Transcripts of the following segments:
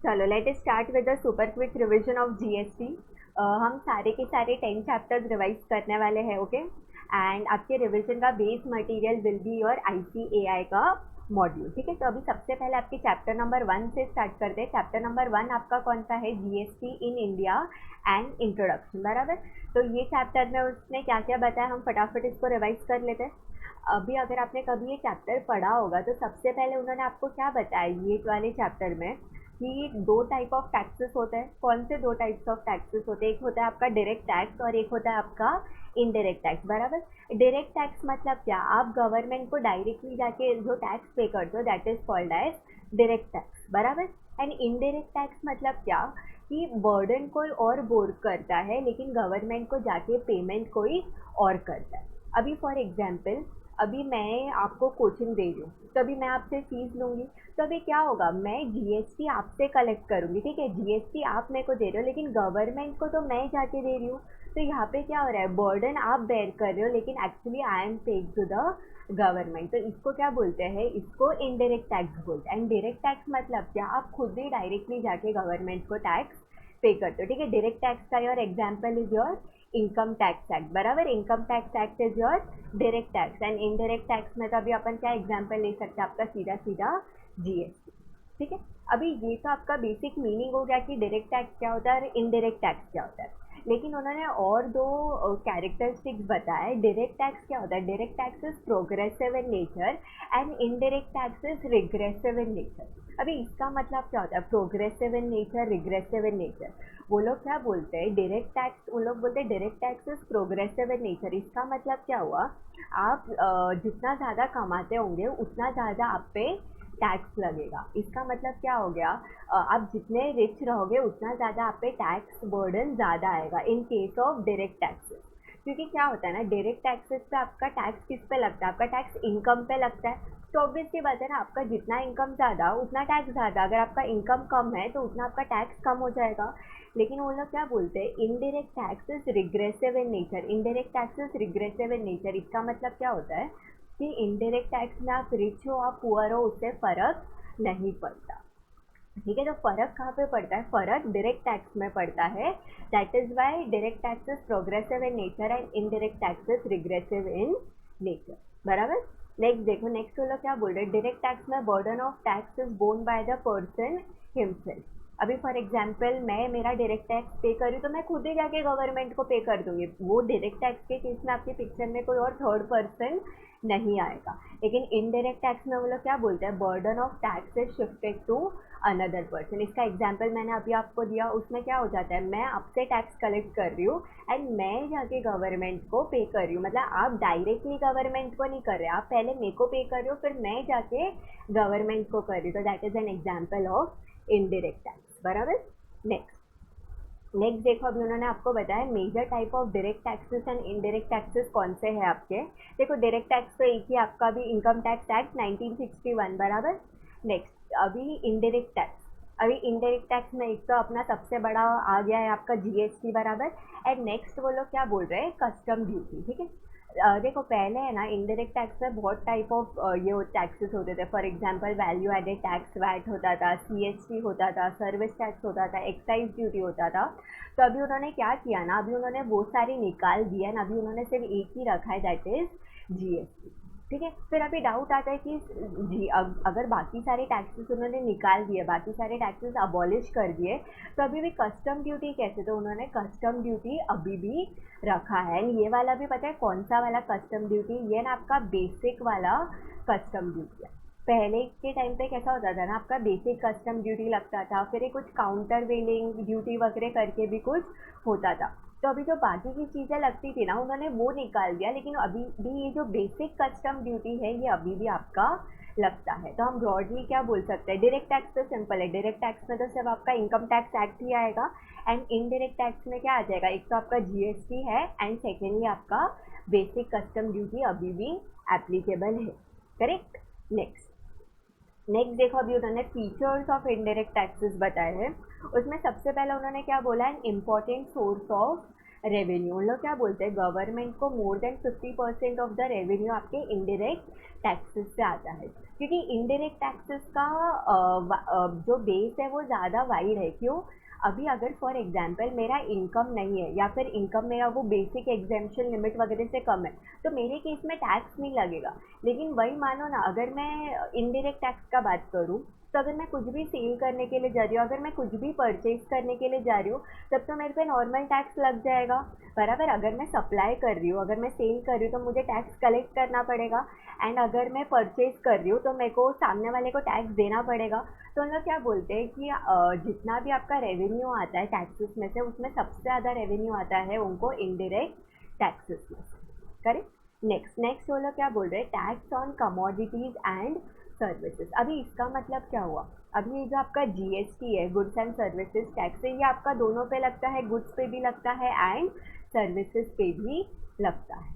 चलो let us start with the super quick revision of GST. हम सारे के सारे 10 चैप्टर्स रिवाइज करने वाले हैं, ओके। एंड आपके रिवीजन का base material will be your ICAI का मॉड्यूल, ठीक है। तो अभी सबसे पहले आपके चैप्टर नंबर 1 से स्टार्ट करते हैं। चैप्टर नंबर 1 आपका कौन सा है? GST in India and introduction, बराबर। तो ये चैप्टर में उसने क्या क्या बताया, हम फटाफट इसको रिवाइज कर लेते हैं। अभी अगर आपने कभी ये चैप्टर पढ़ा होगा तो सबसे पहले उन्होंने आपको क्या बताया ये वाले चैप्टर में, कि दो टाइप ऑफ टैक्सेस होते हैं। कौन से दो टाइप्स ऑफ टैक्सेस होते हैं? एक होता है आपका डायरेक्ट टैक्स और एक होता है आपका इनडायरेक्ट टैक्स, बराबर। डायरेक्ट टैक्स मतलब क्या? आप गवर्नमेंट को डायरेक्टली जाके जो टैक्स पे करते हो that is called as direct tax, बराबर। एंड इनडायरेक्ट टैक्स मतलब क्या? कि बर्डन कोई और बोर करता है लेकिन गवर्नमेंट को जाके पेमेंट कोई और करता है। अभी फॉर एग्जाम्पल, अभी मैं आपको कोचिंग दे रही हूँ तो अभी मैं आपसे फीस लूँगी, तो अभी क्या होगा, मैं जीएसटी आपसे कलेक्ट करूँगी, ठीक है। जीएसटी आप मेरे को दे रहे हो लेकिन गवर्नमेंट को तो मैं जाके दे रही हूँ। तो यहाँ पे क्या हो रहा है, बर्डन आप बेयर कर रहे हो लेकिन actually I am paying to the government. तो इसको क्या बोलते हैं? इसको इनडायरेक्ट टैक्स बोलते हैं। एंड डायरेक्ट टैक्स मतलब क्या? आप खुद ही डायरेक्टली जाके गवर्नमेंट को टैक्स पे करते हो, ठीक है। डायरेक्ट टैक्स का your example is your income tax act, बराबर। Income tax act is your direct tax. And indirect tax में तो अभी अपन क्या एग्जाम्पल ले सकते हैं, आपका सीधा सीधा जीएसटी, ठीक है। अभी ये तो आपका बेसिक मीनिंग हो गया कि डायरेक्ट टैक्स क्या होता है और इनडायरेक्ट टैक्स क्या होता है। लेकिन उन्होंने और दो कैरेक्टरिस्टिक्स बताए। डायरेक्ट टैक्स क्या होता है? Direct tax is progressive in nature and indirect tax is regressive in nature. अभी इसका मतलब क्या होता है? Progressive in nature, regressive in nature. वो लोग क्या बोलते हैं? डायरेक्ट टैक्स, उन लोग बोलते हैं direct tax is progressive in nature. इसका मतलब क्या हुआ? आप जितना ज़्यादा कमाते होंगे उतना ज़्यादा आप पे टैक्स लगेगा। इसका मतलब क्या हो गया? आप जितने रिच रहोगे उतना ज़्यादा आप पे टैक्स बर्डन ज़्यादा आएगा in case of direct taxes. क्योंकि क्या होता है ना, डायरेक्ट टैक्सेस पे आपका टैक्स किस पे लगता है? आपका टैक्स इनकम पे लगता है। तो ऑब्वियसली बात है ना, आपका जितना इनकम ज़्यादा उतना टैक्स ज़्यादा। अगर आपका इनकम कम है तो उतना आपका टैक्स कम हो जाएगा। लेकिन वो लोग क्या बोलते हैं? Indirect tax is regressive in nature. Indirect tax is regressive in nature. इसका मतलब क्या होता है कि इनडायरेक्ट टैक्स में आप रिच हो आप पुअर हो उससे फ़र्क नहीं पड़ता, ठीक है। तो फ़र्क कहाँ पे पड़ता है? फ़र्क डायरेक्ट टैक्स में पड़ता है। That is why direct tax is progressive in nature and indirect tax is regressive in nature, बराबर। नेक्स्ट देखो, नेक्स्ट वो लोग क्या बोल रहे हैं? डायरेक्ट टैक्स में burden of tax is borne by the person himself. अभी फॉर एग्जाम्पल मैं मेरा डायरेक्ट टैक्स पे करूँ तो मैं खुद ही जाके गवर्नमेंट को पे कर दूंगी। वो डायरेक्ट टैक्स के केस में आपके पिक्चर में कोई और थर्ड पर्सन नहीं आएगा। लेकिन इनडायरेक्ट टैक्स में वो लोग क्या बोलते हैं? Burden of tax is shifted to another person. इसका एग्जाम्पल मैंने अभी आपको दिया, उसमें क्या हो जाता है, मैं आपसे टैक्स कलेक्ट कर रही हूँ एंड मैं जाके गवर्नमेंट को पे कर रही हूँ। मतलब आप डायरेक्टली गवर्नमेंट को नहीं कर रहे, आप पहले मेरे को पे कर रहे हो फिर मैं जाके गवर्नमेंट को कर रही हूँ। तो that is an example of indirect tax, बराबर। नेक्स्ट देखो, अभी उन्होंने आपको बताया major type of direct taxes and indirect taxes कौन से हैं आपके। देखो डायरेक्ट टैक्स तो एक ही आपका भी इनकम टैक्स एक्ट 1961, बराबर। नेक्स्ट अभी इनडायरेक्ट टैक्स। अभी इनडायरेक्ट टैक्स में एक तो अपना सबसे बड़ा आ गया है आपका जीएसटी, बराबर। एंड नेक्स्ट वो लोग क्या बोल रहे हैं? कस्टम ड्यूटी, ठीक है। देखो पहले है ना, इनडायरेक्ट टैक्स में बहुत टाइप ऑफ ये टैक्सेस होते थे। For example value added tax VAT होता था, सीएसटी होता था, सर्विस टैक्स होता था, एक्साइज ड्यूटी होता था। तो अभी उन्होंने क्या किया ना, अभी उन्होंने वो सारी निकाल दिया ना, अभी उन्होंने सिर्फ एक ही रखा है, दैट इज जीएसटी, ठीक है। फिर अभी डाउट आता है कि जी अगर बाकी सारे टैक्सेस उन्होंने निकाल दिए, बाकी सारे टैक्सेस अबॉलिश कर दिए, तो अभी भी कस्टम ड्यूटी कैसे? तो उन्होंने कस्टम ड्यूटी अभी भी रखा है। एंड ये वाला भी पता है कौन सा वाला कस्टम ड्यूटी? ये ना आपका बेसिक वाला कस्टम ड्यूटी है। पहले के टाइम पे कैसा होता था ना, आपका बेसिक कस्टम ड्यूटी लगता था, फिर ये कुछ काउंटर वेलिंग ड्यूटी वगैरह करके भी कुछ होता था। तो अभी जो बाकी की चीज़ें लगती थी ना उन्होंने वो निकाल दिया, लेकिन अभी भी ये जो बेसिक कस्टम ड्यूटी है ये अभी भी आपका लगता है। तो हम ब्रॉडली क्या बोल सकते हैं? डायरेक्ट टैक्स तो सिंपल है, डायरेक्ट टैक्स में तो सिर्फ आपका इनकम टैक्स एक्ट ही आएगा। एंड इनडायरेक्ट टैक्स में क्या आ जाएगा? एक तो आपका जीएसटी है एंड सेकेंडली आपका बेसिक कस्टम ड्यूटी अभी भी एप्लीकेबल है, करेक्ट। नेक्स्ट देखो, अभी उन्होंने फीचर्स ऑफ इनडायरेक्ट टैक्सेस बताए हैं। उसमें सबसे पहले उन्होंने क्या बोला है? An important source of revenue, लोग क्या बोलते हैं, गवर्नमेंट को more than 50% of the revenue आपके इनडायरेक्ट टैक्सेस से आता है, क्योंकि इनडायरेक्ट टैक्सेस का जो बेस है वो ज़्यादा वाइड है। क्यों? अभी अगर फॉर एग्जांपल मेरा इनकम नहीं है या फिर इनकम मेरा वो बेसिक एग्जेम्पशन लिमिट वगैरह से कम है, तो मेरे केस में टैक्स नहीं लगेगा। लेकिन वही मानो ना, अगर मैं इनडायरेक्ट टैक्स का बात करूँ, तो अगर मैं कुछ भी सेल करने के लिए जा रही हूँ, अगर मैं कुछ भी परचेज करने के लिए जा रही हूँ, तब तो मेरे पे नॉर्मल टैक्स लग जाएगा बराबर। अगर मैं सप्लाई कर रही हूँ, अगर मैं सेल कर रही हूँ, तो मुझे टैक्स कलेक्ट करना पड़ेगा। एंड अगर मैं परचेज कर रही हूँ तो मेरे को सामने वाले को टैक्स देना पड़ेगा। तो हम लोग क्या बोलते हैं कि जितना भी आपका रेवेन्यू आता है टैक्सेस में से, उसमें सबसे ज़्यादा रेवेन्यू आता है उनको इनडायरेक्ट टैक्सेस में से। करेक्ट। नेक्स्ट वो लोग क्या बोल रहे हैं, tax on commodities and services. अभी इसका मतलब क्या हुआ, अभी ये जो आपका जीएसटी है, गुड्स एंड सर्विसेज टैक्स है, ये आपका दोनों पे लगता है, गुड्स पे भी लगता है एंड सर्विसेज पे भी लगता है,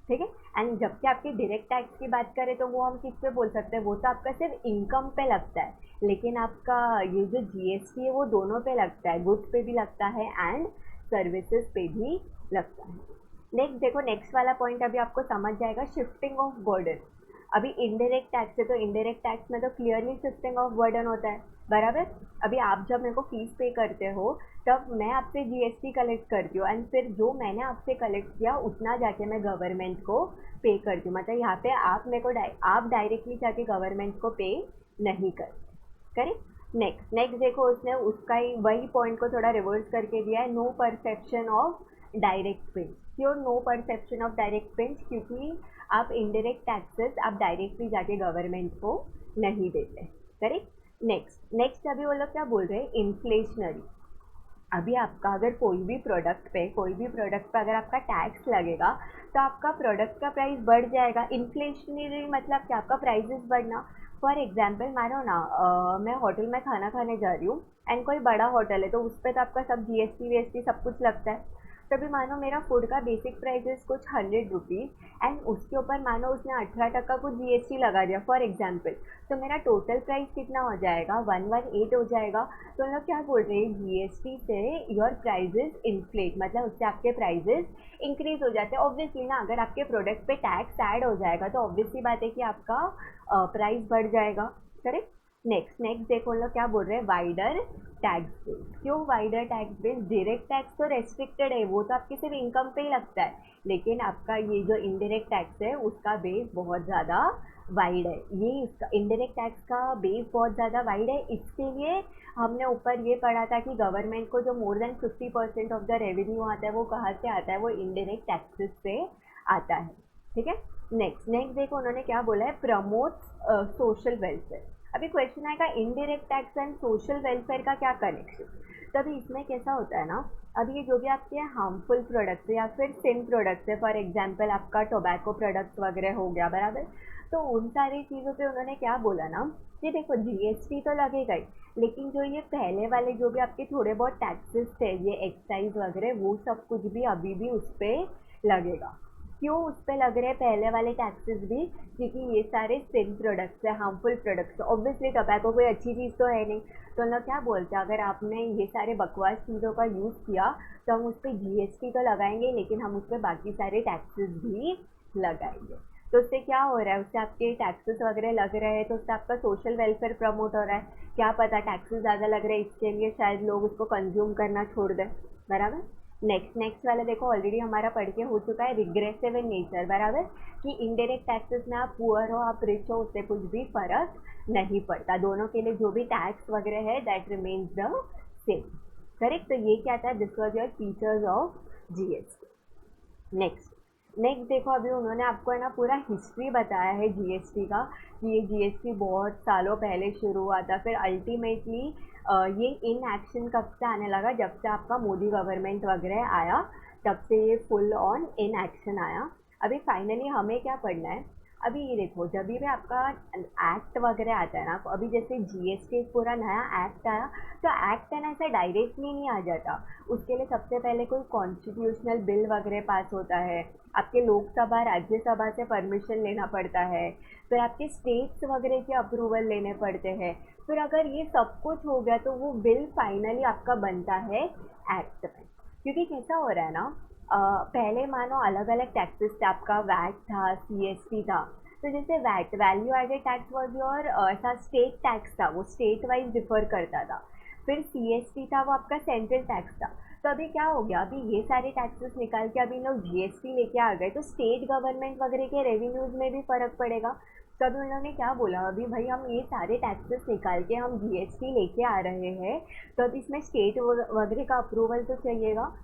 ठीक है। एंड जबकि आपके डायरेक्ट टैक्स की बात करें तो वो हम किस पे बोल सकते हैं, वो तो आपका सिर्फ इनकम पे लगता है, लेकिन आपका ये जो जीएसटी है वो दोनों पे लगता है, गुड्स पे भी लगता है एंड सर्विसेज पे भी लगता है। नेक्स्ट देखो, नेक्स्ट वाला पॉइंट अभी आपको समझ जाएगा, शिफ्टिंग ऑफ बर्डन। अभी इनडायरेक्ट टैक्स है तो इनडायरेक्ट टैक्स में तो क्लियरली शिफ्टिंग ऑफ बर्डन होता है बराबर। अभी आप जब मेरे को फीस पे करते हो, तब मैं आपसे जीएसटी कलेक्ट करती हूँ एंड फिर जो मैंने आपसे कलेक्ट किया उतना जाके मैं गवर्नमेंट को पे करती हूँ। मतलब यहाँ पे आप मेरे को आप डायरेक्टली जाके गवर्नमेंट को पे नहीं करते। करेक्ट। नेक्स्ट देखो, उसने उसका ही वही पॉइंट को थोड़ा रिवर्स करके दिया है, no perception of direct pinch. क्यों no perception of direct pinch? क्योंकि आप इनडायरेक्ट टैक्सेस आप डायरेक्टली जाके गवर्नमेंट को नहीं देते। करेक्ट। नेक्स्ट अभी वो लोग क्या बोल रहे हैं, इन्फ्लेशनरी। अभी आपका अगर कोई भी प्रोडक्ट पे अगर आपका टैक्स लगेगा, तो आपका प्रोडक्ट का प्राइस बढ़ जाएगा। इन्फ्लेशनरी मतलब क्या, आपका प्राइसेस बढ़ना। फॉर एग्जांपल मानो ना, मैं होटल में खाना खाने जा रही हूँ एंड कोई बड़ा होटल है, तो उस पर तो आपका सब जीएसटी वीएसटी सब कुछ लगता है। तभी मानो मेरा फूड का बेसिक प्राइस कुछ 100 रुपीज़ एंड उसके ऊपर मानो उसने 18% कुछ जीएसटी लगा दिया फॉर एग्जांपल, तो मेरा टोटल प्राइस कितना हो जाएगा, 118 हो जाएगा। तो हम लोग क्या बोल रहे हैं, जीएसटी से योर प्राइजेस इन्फ्लेट, मतलब उससे आपके प्राइजेस इंक्रीज हो जाते हैं। ऑब्वियसली ना, अगर आपके प्रोडक्ट पे टैक्स ऐड हो जाएगा तो ऑब्वियसली बात है कि आपका प्राइस बढ़ जाएगा। करेक्ट। नेक्स्ट देखो, हम लोग क्या बोल रहे हैं, वाइडर टैक्स बेस। क्यों wider tax base? Direct tax तो रेस्ट्रिक्टेड है, वो तो आपके सिर्फ इनकम पे ही लगता है, लेकिन आपका ये जो इनडायरेक्ट टैक्स है उसका बेस बहुत ज़्यादा वाइड है। ये इसका इनडायरेक्ट टैक्स का बेस बहुत ज़्यादा वाइड है, इसके लिए हमने ऊपर ये पढ़ा था कि गवर्नमेंट को जो more than 50% of the revenue आता है वो कहाँ से आता है, वो इनडायरेक्ट टैक्सेस से आता है। ठीक है। नेक्स्ट देखो, उन्होंने क्या बोला है, प्रमोट सोशल वेलफेयर। अभी क्वेश्चन आएगा, indirect tax and social welfare का क्या कनेक्शन? तभी इसमें कैसा होता है ना, अभी ये जो भी आपके हार्मफुल प्रोडक्ट्स या फिर सिन प्रोडक्ट्स है, फॉर एग्जांपल आपका टोबैको प्रोडक्ट्स वगैरह हो गया बराबर, तो उन सारी चीज़ों पे उन्होंने क्या बोला ना कि देखो जीएसटी तो लगेगा ही, लेकिन जो ये पहले वाले जो भी आपके थोड़े बहुत टैक्सेस थे, ये एक्साइज वगैरह, वो सब कुछ भी अभी भी उस पर लगेगा। क्यों उस पर लग रहे हैं पहले वाले टैक्सेस भी? क्योंकि ये सारे सिन प्रोडक्ट्स है, हार्मफुल प्रोडक्ट्स। ऑब्वियसली टोबैको कोई अच्छी चीज़ तो है नहीं, तो हम लोग क्या बोलते हैं, अगर आपने ये सारे बकवास चीज़ों का यूज़ किया तो हम उस पर जीएसटी तो लगाएंगे, लेकिन हम उस पर बाकी सारे टैक्सेस भी लगाएंगे। तो उससे क्या हो रहा है, उससे आपके टैक्सेस वगैरह लग रहे हैं, तो उससे आपका सोशल वेलफेयर प्रमोट हो रहा है। क्या पता टैक्सेस ज़्यादा लग रहे हैं, इसके लिए शायद लोग उसको कंज्यूम करना छोड़ दें। बराबर। नेक्स्ट वाला देखो, ऑलरेडी हमारा पढ़ के हो चुका है, रिग्रेसिव इन नेचर। बराबर, कि इनडायरेक्ट टैक्सेस में आप पुअर हो आप रिच हो, उससे कुछ भी फर्क नहीं पड़ता, दोनों के लिए जो भी टैक्स वगैरह है that remains the same. Correct. तो ये क्या था, this was your features of GST. Next देखो, अभी उन्होंने आपको है ना पूरा हिस्ट्री बताया है जीएसटी का, कि ये जीएसटी बहुत सालों पहले शुरू हुआ था, फिर अल्टीमेटली ये इन एक्शन कब से आने लगा, जब से आपका मोदी गवर्नमेंट वगैरह आया, तब से ये फुल ऑन इन एक्शन आया। अभी फाइनली हमें क्या पढ़ना है, अभी ये देखो, जब भी आपका एक्ट वगैरह आता है ना, अभी जैसे जीएसटी पूरा नया एक्ट आया, तो एक्ट है ना ऐसा डायरेक्टली नहीं आ जाता, उसके लिए सबसे पहले कोई कॉन्स्टिट्यूशनल बिल वगैरह पास होता है, आपके लोकसभा राज्यसभा से परमिशन लेना पड़ता है, फिर आपके स्टेट्स वगैरह के अप्रूवल लेने पड़ते हैं, फिर अगर ये सब कुछ हो गया तो वो बिल फाइनली आपका बनता है एक्ट में। क्योंकि कैसा हो रहा है ना, पहले मानो अलग अलग टैक्सेस थे, आपका वैट था, सीएसटी था। तो जैसे VAT, value added tax was your ऐसा स्टेट टैक्स था, वो स्टेट वाइज डिफर करता था। फिर सीएसटी था, वो आपका सेंट्रल टैक्स था। तो अभी क्या हो गया, अभी ये सारे टैक्सेस निकाल के अभी लोग जीएसटी लेके आ गए, तो स्टेट गवर्नमेंट वगैरह के रेवेन्यूज में भी फर्क पड़ेगा। तो अभी उन्होंने क्या बोला, अभी भाई हम ये सारे टैक्सेस निकाल के हम जीएसटी लेके आ रहे हैं, तो अभी इसमें स्टेट वगैरह का अप्रूवल तो चाहिएगा।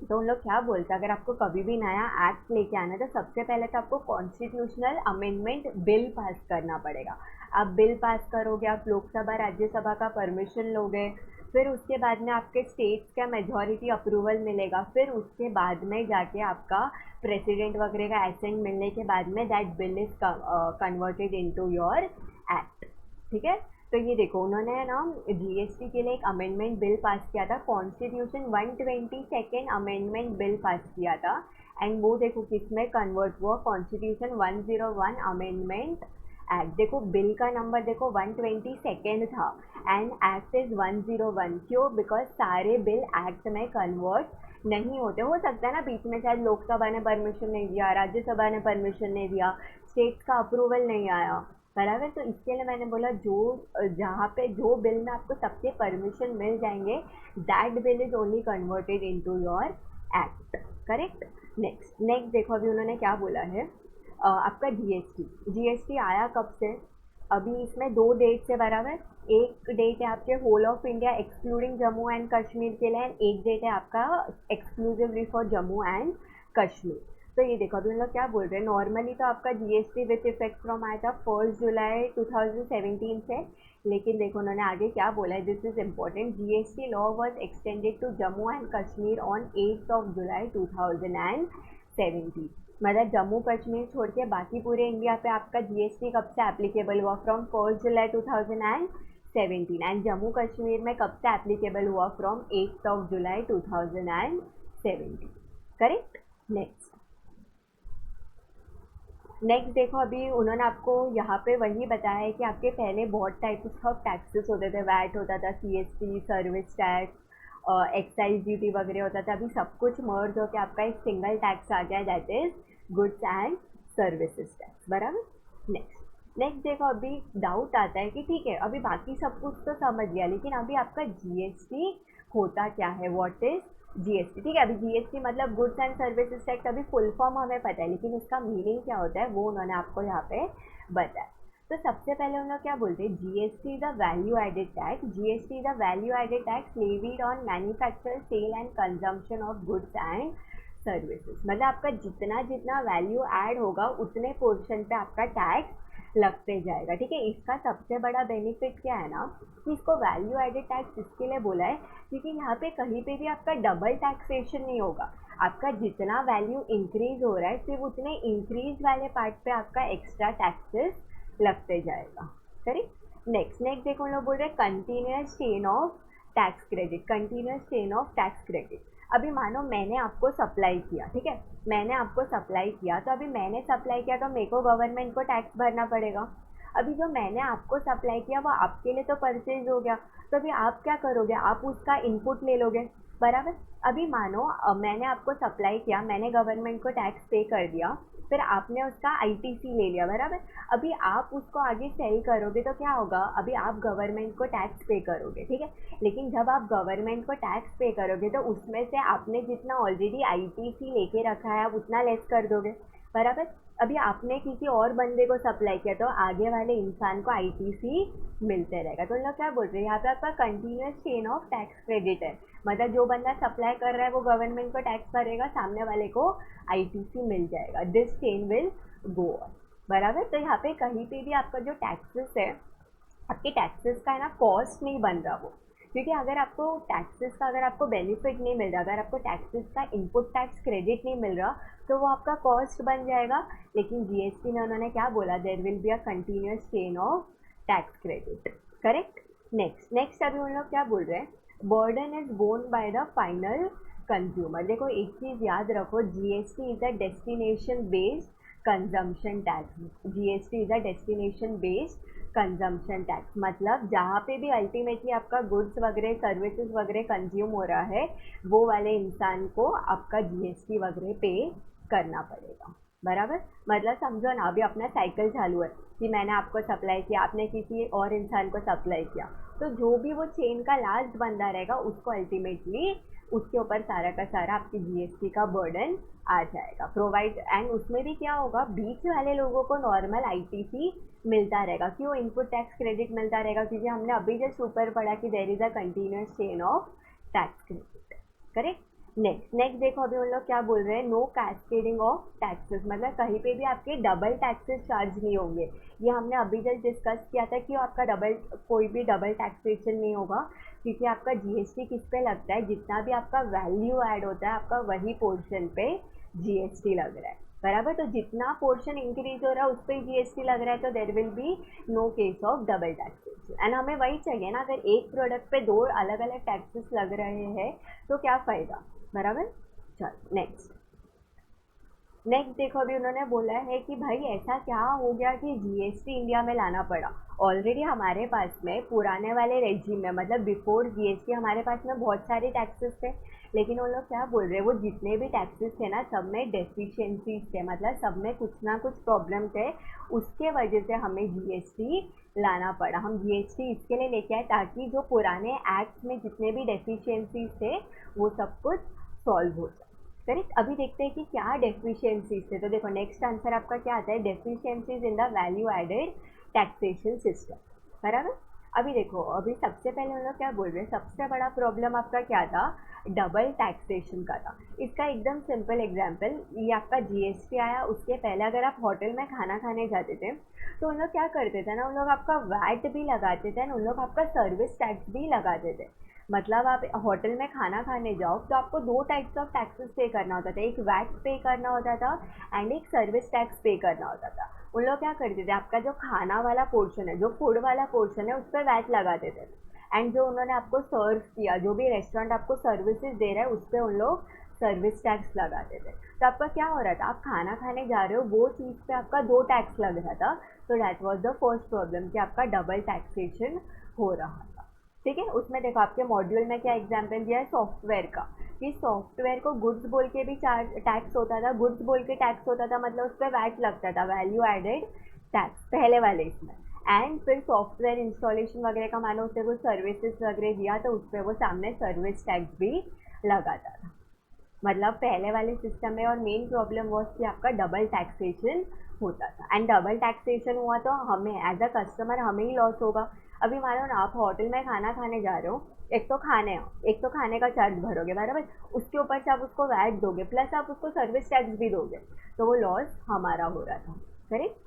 तो उन लोग क्या बोलते हैं, अगर आपको कभी भी नया एक्ट लेके आना है तो सबसे पहले तो आपको कॉन्स्टिट्यूशनल अमेंडमेंट बिल पास करना पड़ेगा। आप बिल पास करोगे, आप लोकसभा राज्यसभा का परमिशन लोगे, फिर उसके बाद में आपके स्टेट्स का मेजॉरिटी अप्रूवल मिलेगा, फिर उसके बाद में जाके आपका प्रेसिडेंट वगैरह का एसेंट मिलने के बाद में that bill is converted into your act. ठीक है, तो ये देखो उन्होंने ना जीएसटी के लिए एक अमेंडमेंट बिल पास किया था, constitution 122nd amendment bill pass किया था। एंड वो देखो किस में कन्वर्ट हुआ, कॉन्स्टिट्यूशन 101 अमेंडमेंट एक्ट। देखो बिल का नंबर देखो 122nd था एंड एक्ट इज 101। क्यों? बिकॉज सारे बिल एक्ट में कन्वर्ट नहीं होते। हो सकता है ना बीच में शायद लोकसभा ने परमिशन नहीं दिया, राज्यसभा ने परमिशन नहीं दिया, स्टेट्स का अप्रूवल नहीं आया, बराबर। तो इसके लिए मैंने बोला जो जहाँ पे जो बिल में आपको सबके परमिशन मिल जाएंगे, that bill is only converted into your act. Correct. Next देखो अभी उन्होंने क्या बोला है, आपका जीएसटी। जीएसटी आया कब से? अभी इसमें दो डेट है, बराबर। एक डेट है आपके whole of India excluding Jammu and Kashmir के लिए, एक डेट है आपका exclusively for Jammu and Kashmir. तो ये देखो अभी हम लोग क्या बोल रहे हैं, नॉर्मली तो आपका जीएसटी विथ इफेक्ट फ्रॉम आया था 1 जुलाई 2017 से, लेकिन देखो उन्होंने आगे क्या बोला है, this is important. GST law was extended to Jammu and Kashmir on 8 July 2017। मतलब जम्मू कश्मीर छोड़ के बाकी पूरे इंडिया पे आपका जीएसटी कब से एप्लीकेबल हुआ, from 1 July 2017। And Jammu Kashmir में कब से एप्लीकेबल हुआ, फ्रॉम 8 जुलाई 2017। करेक्ट। नेक्स्ट देखो अभी उन्होंने आपको यहाँ पे वही बताया है कि आपके पहले बहुत टाइप्स ऑफ टैक्सेस होते थे, वैट होता था, CST, service tax, excise duty वगैरह होता था। अभी सब कुछ मर्ज होकर आपका एक सिंगल टैक्स आ गया, that is goods and services tax, बराबर। नेक्स्ट देखो अभी डाउट आता है कि ठीक है अभी बाकी सब कुछ तो समझ लिया, लेकिन अभी आपका जीएसटी होता क्या है, व्हाट इज जीएसटी। ठीक है, अभी जीएसटी मतलब गुड्स एंड सर्विसेज टैक्स, अभी फुल फॉर्म हमें पता है, लेकिन उसका मीनिंग क्या होता है वो उन्होंने आपको यहाँ पे बताया। तो सबसे पहले उन्होंने क्या बोलते हैं, GST is a value added tax. GST is a value added tax levied on manufacture, sale and consumption of goods and services. मतलब आपका जितना जितना वैल्यू ऐड होगा उतने पोर्शन पे आपका टैक्स लगते जाएगा। ठीक है, इसका सबसे बड़ा बेनिफिट क्या है ना, कि इसको वैल्यू एडेड टैक्स इसके लिए बोला है क्योंकि यहाँ पे कहीं पे भी आपका डबल टैक्सेशन नहीं होगा। आपका जितना वैल्यू इंक्रीज हो रहा है सिर्फ उतने इंक्रीज वाले पार्ट पे आपका एक्स्ट्रा टैक्सेस लगते जाएगा। करेक्ट। नेक्स्ट देखो हम लोग बोल रहे हैं continuous chain of tax credit. Continuous chain of tax credit. अभी मानो मैंने आपको सप्लाई किया, ठीक है, मैंने आपको सप्लाई किया, तो अभी मैंने सप्लाई किया तो मेरे को गवर्नमेंट को टैक्स भरना पड़ेगा। अभी जो मैंने आपको सप्लाई किया वो आपके लिए तो परचेज हो गया, तो अभी आप क्या करोगे, आप उसका इनपुट ले लोगे, बराबर। अभी मानो मैंने आपको सप्लाई किया, मैंने गवर्नमेंट को टैक्स पे कर दिया, फिर आपने उसका आईटीसी ले लिया, बराबर। अभी आप उसको आगे सेल करोगे तो क्या होगा, अभी आप गवर्नमेंट को टैक्स पे करोगे, ठीक है। लेकिन जब आप गवर्नमेंट को टैक्स पे करोगे तो उसमें से आपने जितना ऑलरेडी आईटीसी लेके रखा है आप उतना लेस कर दोगे, बराबर। अभी आपने किसी और बंदे को सप्लाई किया तो आगे वाले इंसान को आईटीसी मिलते रहेगा। तो लोग क्या बोल रहे हैं, यहाँ पे आपका continuous chain of tax credit है। मतलब जो बंदा सप्लाई कर रहा है वो गवर्नमेंट को टैक्स भरेगा, सामने वाले को आईटीसी मिल जाएगा। This chain will go on, बराबर। तो यहाँ पे कहीं पे भी आपका जो टैक्सेस है, आपके टैक्सेस का है ना कॉस्ट नहीं बन रहा वो, क्योंकि अगर आपको टैक्सेस का अगर आपको बेनिफिट नहीं मिल रहा, अगर आपको टैक्सेस का इनपुट टैक्स क्रेडिट नहीं मिल रहा तो वो आपका कॉस्ट बन जाएगा। लेकिन जीएसटी में उन्होंने क्या बोला, there will be a continuous chain of tax credit. Correct. Next अभी उन लोग क्या बोल रहे हैं, burden is borne by the final consumer. देखो एक चीज़ याद रखो, GST is a destination based consumption tax. GST is a destination based consumption tax, मतलब जहाँ पे भी अल्टीमेटली आपका गुड्स वगैरह सर्विसेज वगैरह कंज्यूम हो रहा है वो वाले इंसान को आपका जीएसटी वगैरह पे करना पड़ेगा। बराबर, मतलब समझो ना, अभी अपना साइकिल चालू है कि मैंने आपको सप्लाई किया, आपने किसी और इंसान को सप्लाई किया, तो जो भी वो चेन का लास्ट बंदा रहेगा उसको अल्टीमेटली उसके ऊपर सारा का सारा आपकी जीएसटी का बर्डन आ जाएगा प्रोवाइड। एंड उसमें भी क्या होगा, बीच वाले लोगों को नॉर्मल आईटीसी मिलता रहेगा। क्यों इनपुट टैक्स क्रेडिट मिलता रहेगा? क्योंकि हमने अभी जस्ट ऊपर पढ़ा कि there is a continuous chain of tax credit. Correct. Next देखो, अभी हम लोग क्या बोल रहे हैं, नो कैस्केडिंग ऑफ टैक्सेस, मतलब कहीं पे भी आपके डबल टैक्सेस चार्ज नहीं होंगे। ये हमने अभी जस्ट डिस्कस किया था कि आपका कोई भी डबल टैक्सेशन नहीं होगा, क्योंकि आपका जीएसटी किस पे लगता है, जितना भी आपका वैल्यू ऐड होता है आपका वही पोर्शन पे जीएसटी लग रहा है। बराबर, तो जितना पोर्शन इंक्रीज हो रहा है उस पर जीएसटी लग रहा है, तो there will be no case of double taxation. And हमें वही चाहिए ना, अगर एक प्रोडक्ट पे दो अलग अलग टैक्सेस लग रहे हैं तो क्या फ़ायदा। बराबर। चलो नेक्स्ट देखो, अभी उन्होंने बोला है कि भाई ऐसा क्या हो गया कि जीएसटी इंडिया में लाना पड़ा। ऑलरेडी हमारे पास में पुराने वाले रेजिम में, मतलब बिफोर जीएसटी हमारे पास में बहुत सारे टैक्सेस थे, लेकिन उन लोग क्या बोल रहे हैं, वो जितने भी टैक्सेस थे ना सब में डेफिशिएंसीज थे, मतलब सब में कुछ ना कुछ प्रॉब्लम थे, उसके वजह से हमें जीएसटी लाना पड़ा। हम जीएसटी इसके लिए लेके आए ताकि जो पुराने एक्ट में जितने भी डेफिशिएंसीज थे वो सब कुछ सॉल्व हो जाए। करेक्ट। अभी देखते हैं कि क्या डेफिशिएंसीज थे। तो देखो नेक्स्ट आंसर आपका क्या आता है, deficiencies in the value added taxation system. बराबर। अभी देखो, अभी सबसे पहले हम लोग क्या बोल रहे हैं, सबसे बड़ा प्रॉब्लम आपका क्या था, डबल टैक्सेशन का था। इसका एकदम सिंपल एग्जांपल, ये आपका जीएसटी आया उसके पहले अगर आप होटल में खाना खाने जाते थे तो उन लोग क्या करते थे ना, उन लोग आपका वैट भी लगाते थे, उन लोग आपका सर्विस टैक्स भी लगाते थे। मतलब आप होटल में खाना खाने जाओ तो आपको दो टाइप्स ऑफ टैक्सेस पे करना होता था, एक वैट पे करना होता था एंड एक सर्विस टैक्स पे करना होता था। उन लोग क्या करते थे, आपका जो खाना वाला पोर्शन है, जो फूड वाला पोर्शन है, उस पर वैट लगाते थे, एंड जो उन्होंने आपको सर्व किया, जो भी रेस्टोरेंट आपको सर्विसेज दे रहा है उस पर उन लोग सर्विस टैक्स लगाते थे। तो आपका क्या हो रहा था, आप खाना खाने जा रहे हो वो चीज़ पे आपका दो टैक्स लग रहा था। तो that was the first problem कि आपका डबल टैक्सेशन हो रहा था। ठीक है। उसमें देखो आपके मॉड्यूल में क्या एग्जाम्पल दिया है सॉफ्टवेयर का, कि सॉफ्टवेयर को गुड्स बोल के भी चार्ज टैक्स होता था, गुड्स बोल के टैक्स होता था, मतलब उस पर वैट लगता था, वैल्यू एडेड टैक्स पहले वाले इसमें। एंड फिर सॉफ्टवेयर इंस्टॉलेशन वगैरह का मानो उससे कुछ सर्विसेज वगैरह दिया तो उस पर वो सामने सर्विस टैक्स भी लगाता था। मतलब पहले वाले सिस्टम में और मेन प्रॉब्लम वॉज कि आपका डबल टैक्सेशन होता था, एंड डबल टैक्सेशन हुआ तो हमें एज अ कस्टमर हमें ही लॉस होगा। अभी मानो ना आप होटल में खाना खाने जा रहे हो, एक तो खाने का चार्ज भरोगे, बराबर, उसके ऊपर से आप उसको वैट दोगे, प्लस आप उसको सर्विस टैक्स भी दोगे, तो वो लॉस हमारा हो रहा था। करेक्ट।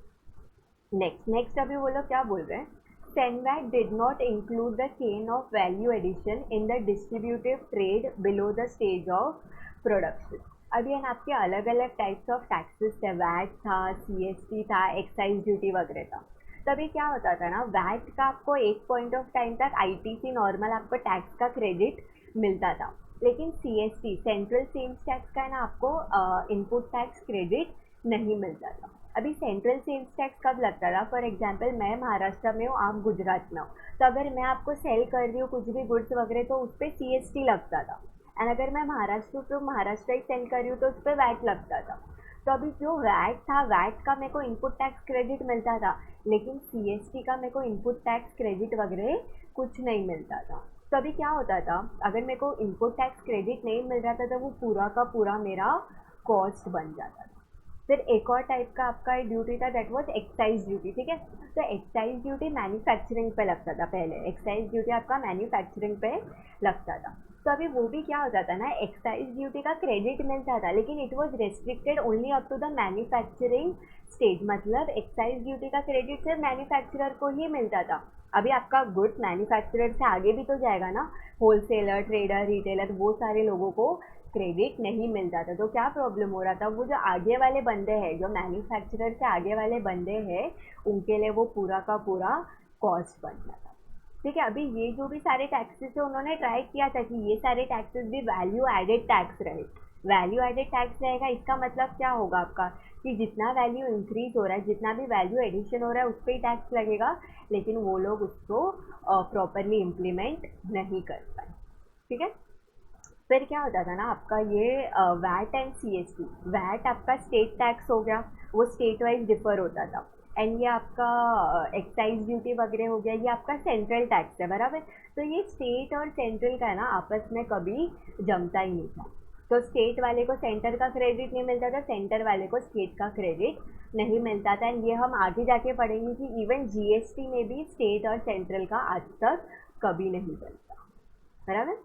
नेक्स्ट अभी वो लोग क्या बोल रहे हैं, CENVAT did not include the chain of value addition in the distributive trade below the stage of production. अभी है ना आपके अलग अलग टाइप्स ऑफ टैक्सेस थे, वैट था, सीएसटी था, एक्साइज ड्यूटी वगैरह था। तभी क्या होता था ना, वैट का आपको एक पॉइंट ऑफ टाइम तक आईटीसी नॉर्मल आपको टैक्स का क्रेडिट मिलता था, लेकिन सीएसटी सेंट्रल सेल्स टैक्स का है ना आपको इनपुट टैक्स क्रेडिट नहीं मिलता था। अभी सेंट्रल सेल्स टैक्स कब लगता था, फॉर एग्जांपल मैं महाराष्ट्र में हूँ, आप गुजरात में हो, तो अगर मैं आपको सेल कर रही हूँ कुछ भी गुड्स वगैरह तो उस पर सीएसटी लगता था, एंड अगर मैं महाराष्ट्र टू महाराष्ट्र ही सेंड कर रही हूँ तो उस पर वैट लगता था। तो अभी जो वैट था, वैट का मेरे को इनपुट टैक्स क्रेडिट मिलता था, लेकिन सीएसटी का मेरे को इनपुट टैक्स क्रेडिट वगैरह कुछ नहीं मिलता था। तो अभी क्या होता था, अगर मेरे को इनपुट टैक्स क्रेडिट नहीं मिल रहा था तो वो पूरा का पूरा मेरा कॉस्ट बन जाता था। फिर एक और टाइप का आपका ड्यूटी था, दैट वाज एक्साइज ड्यूटी। ठीक है। तो एक्साइज ड्यूटी मैन्युफैक्चरिंग पे लगता था, पहले एक्साइज ड्यूटी आपका मैन्युफैक्चरिंग पे लगता था। तो अभी वो भी क्या हो जाता ना, एक्साइज ड्यूटी का क्रेडिट मिलता था, लेकिन it was restricted only up to the manufacturing stage, मतलब एक्साइज ड्यूटी का क्रेडिट सिर्फ मैन्युफैक्चरर को ही मिलता था। अभी आपका गुड्स मैन्युफैक्चरर से आगे भी तो जाएगा ना, होलसेलर, ट्रेडर, रिटेलर, वो सारे लोगों को क्रेडिट नहीं मिलता था। तो क्या प्रॉब्लम हो रहा था, वो जो आगे वाले बंदे हैं, जो मैन्युफैक्चरर से आगे वाले बंदे हैं, उनके लिए वो पूरा का पूरा कॉस्ट बन जाता। ठीक है। अभी ये जो भी सारे टैक्सेस है उन्होंने ट्राई किया था कि ये सारे टैक्सेस भी वैल्यू एडेड टैक्स रहे। वैल्यू एडेड टैक्स रहेगा, इसका मतलब क्या होगा आपका, कि जितना वैल्यू इंक्रीज हो रहा है, जितना भी वैल्यू एडिशन हो रहा है उस पर ही टैक्स लगेगा, लेकिन वो लोग उसको प्रॉपरली इम्प्लीमेंट नहीं कर पाए। ठीक है, फिर क्या होता था ना आपका ये वैट एंड सीएसटी। वैट आपका स्टेट टैक्स हो गया, वो स्टेट वाइज डिफर होता था। एंड ये आपका एक्साइज ड्यूटी वगैरह हो गया, ये आपका सेंट्रल टैक्स है, बराबर। तो ये स्टेट और सेंट्रल का है ना आपस में कभी जमता ही नहीं था। तो स्टेट वाले को सेंटर का क्रेडिट नहीं मिलता था, सेंटर वाले को स्टेट का क्रेडिट नहीं मिलता था। एंड ये हम आगे जाके पढ़ेंगे कि इवन जीएसटी में भी स्टेट और सेंट्रल का आज तक कभी नहीं बनता, बराबर।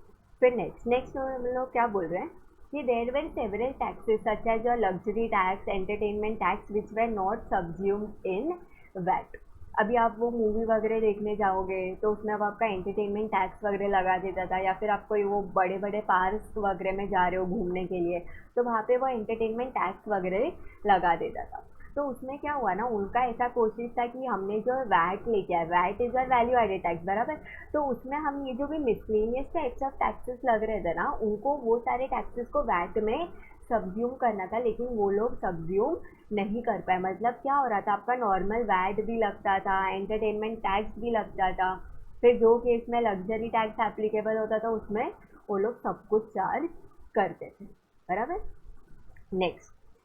फिर नेक्स्ट हम लोग क्या बोल रहे हैं कि there were several taxes such as your luxury tax, entertainment tax which were not subsumed in VAT. अभी आप वो मूवी वगैरह देखने जाओगे तो उसमें अब आपका एंटरटेनमेंट टैक्स वगैरह लगा देता था, या फिर आप कोई वो बड़े बड़े पार्क वगैरह में जा रहे हो घूमने के लिए तो वहाँ पे वो एंटरटेनमेंट टैक्स वगैरह लगा देता था। तो उसमें क्या हुआ ना, उनका ऐसा कोशिश था कि हमने जो वैट लेके आए, VAT is a value added tax, बराबर। तो उसमें हम ये जो भी मिसलेनियस टाइप्स ऑफ टैक्सेस लग रहे थे ना, उनको वो सारे टैक्सेस को वैट में सब्ज्यूम करना था, लेकिन वो लोग सब्ज्यूम नहीं कर पाए। मतलब क्या हो रहा था, आपका नॉर्मल वैट भी लगता था, एंटरटेनमेंट टैक्स भी लगता था, फिर जो केस में लग्जरी टैक्स एप्लीकेबल होता था उसमें वो लोग सब कुछ चार्ज करते थे, बराबर।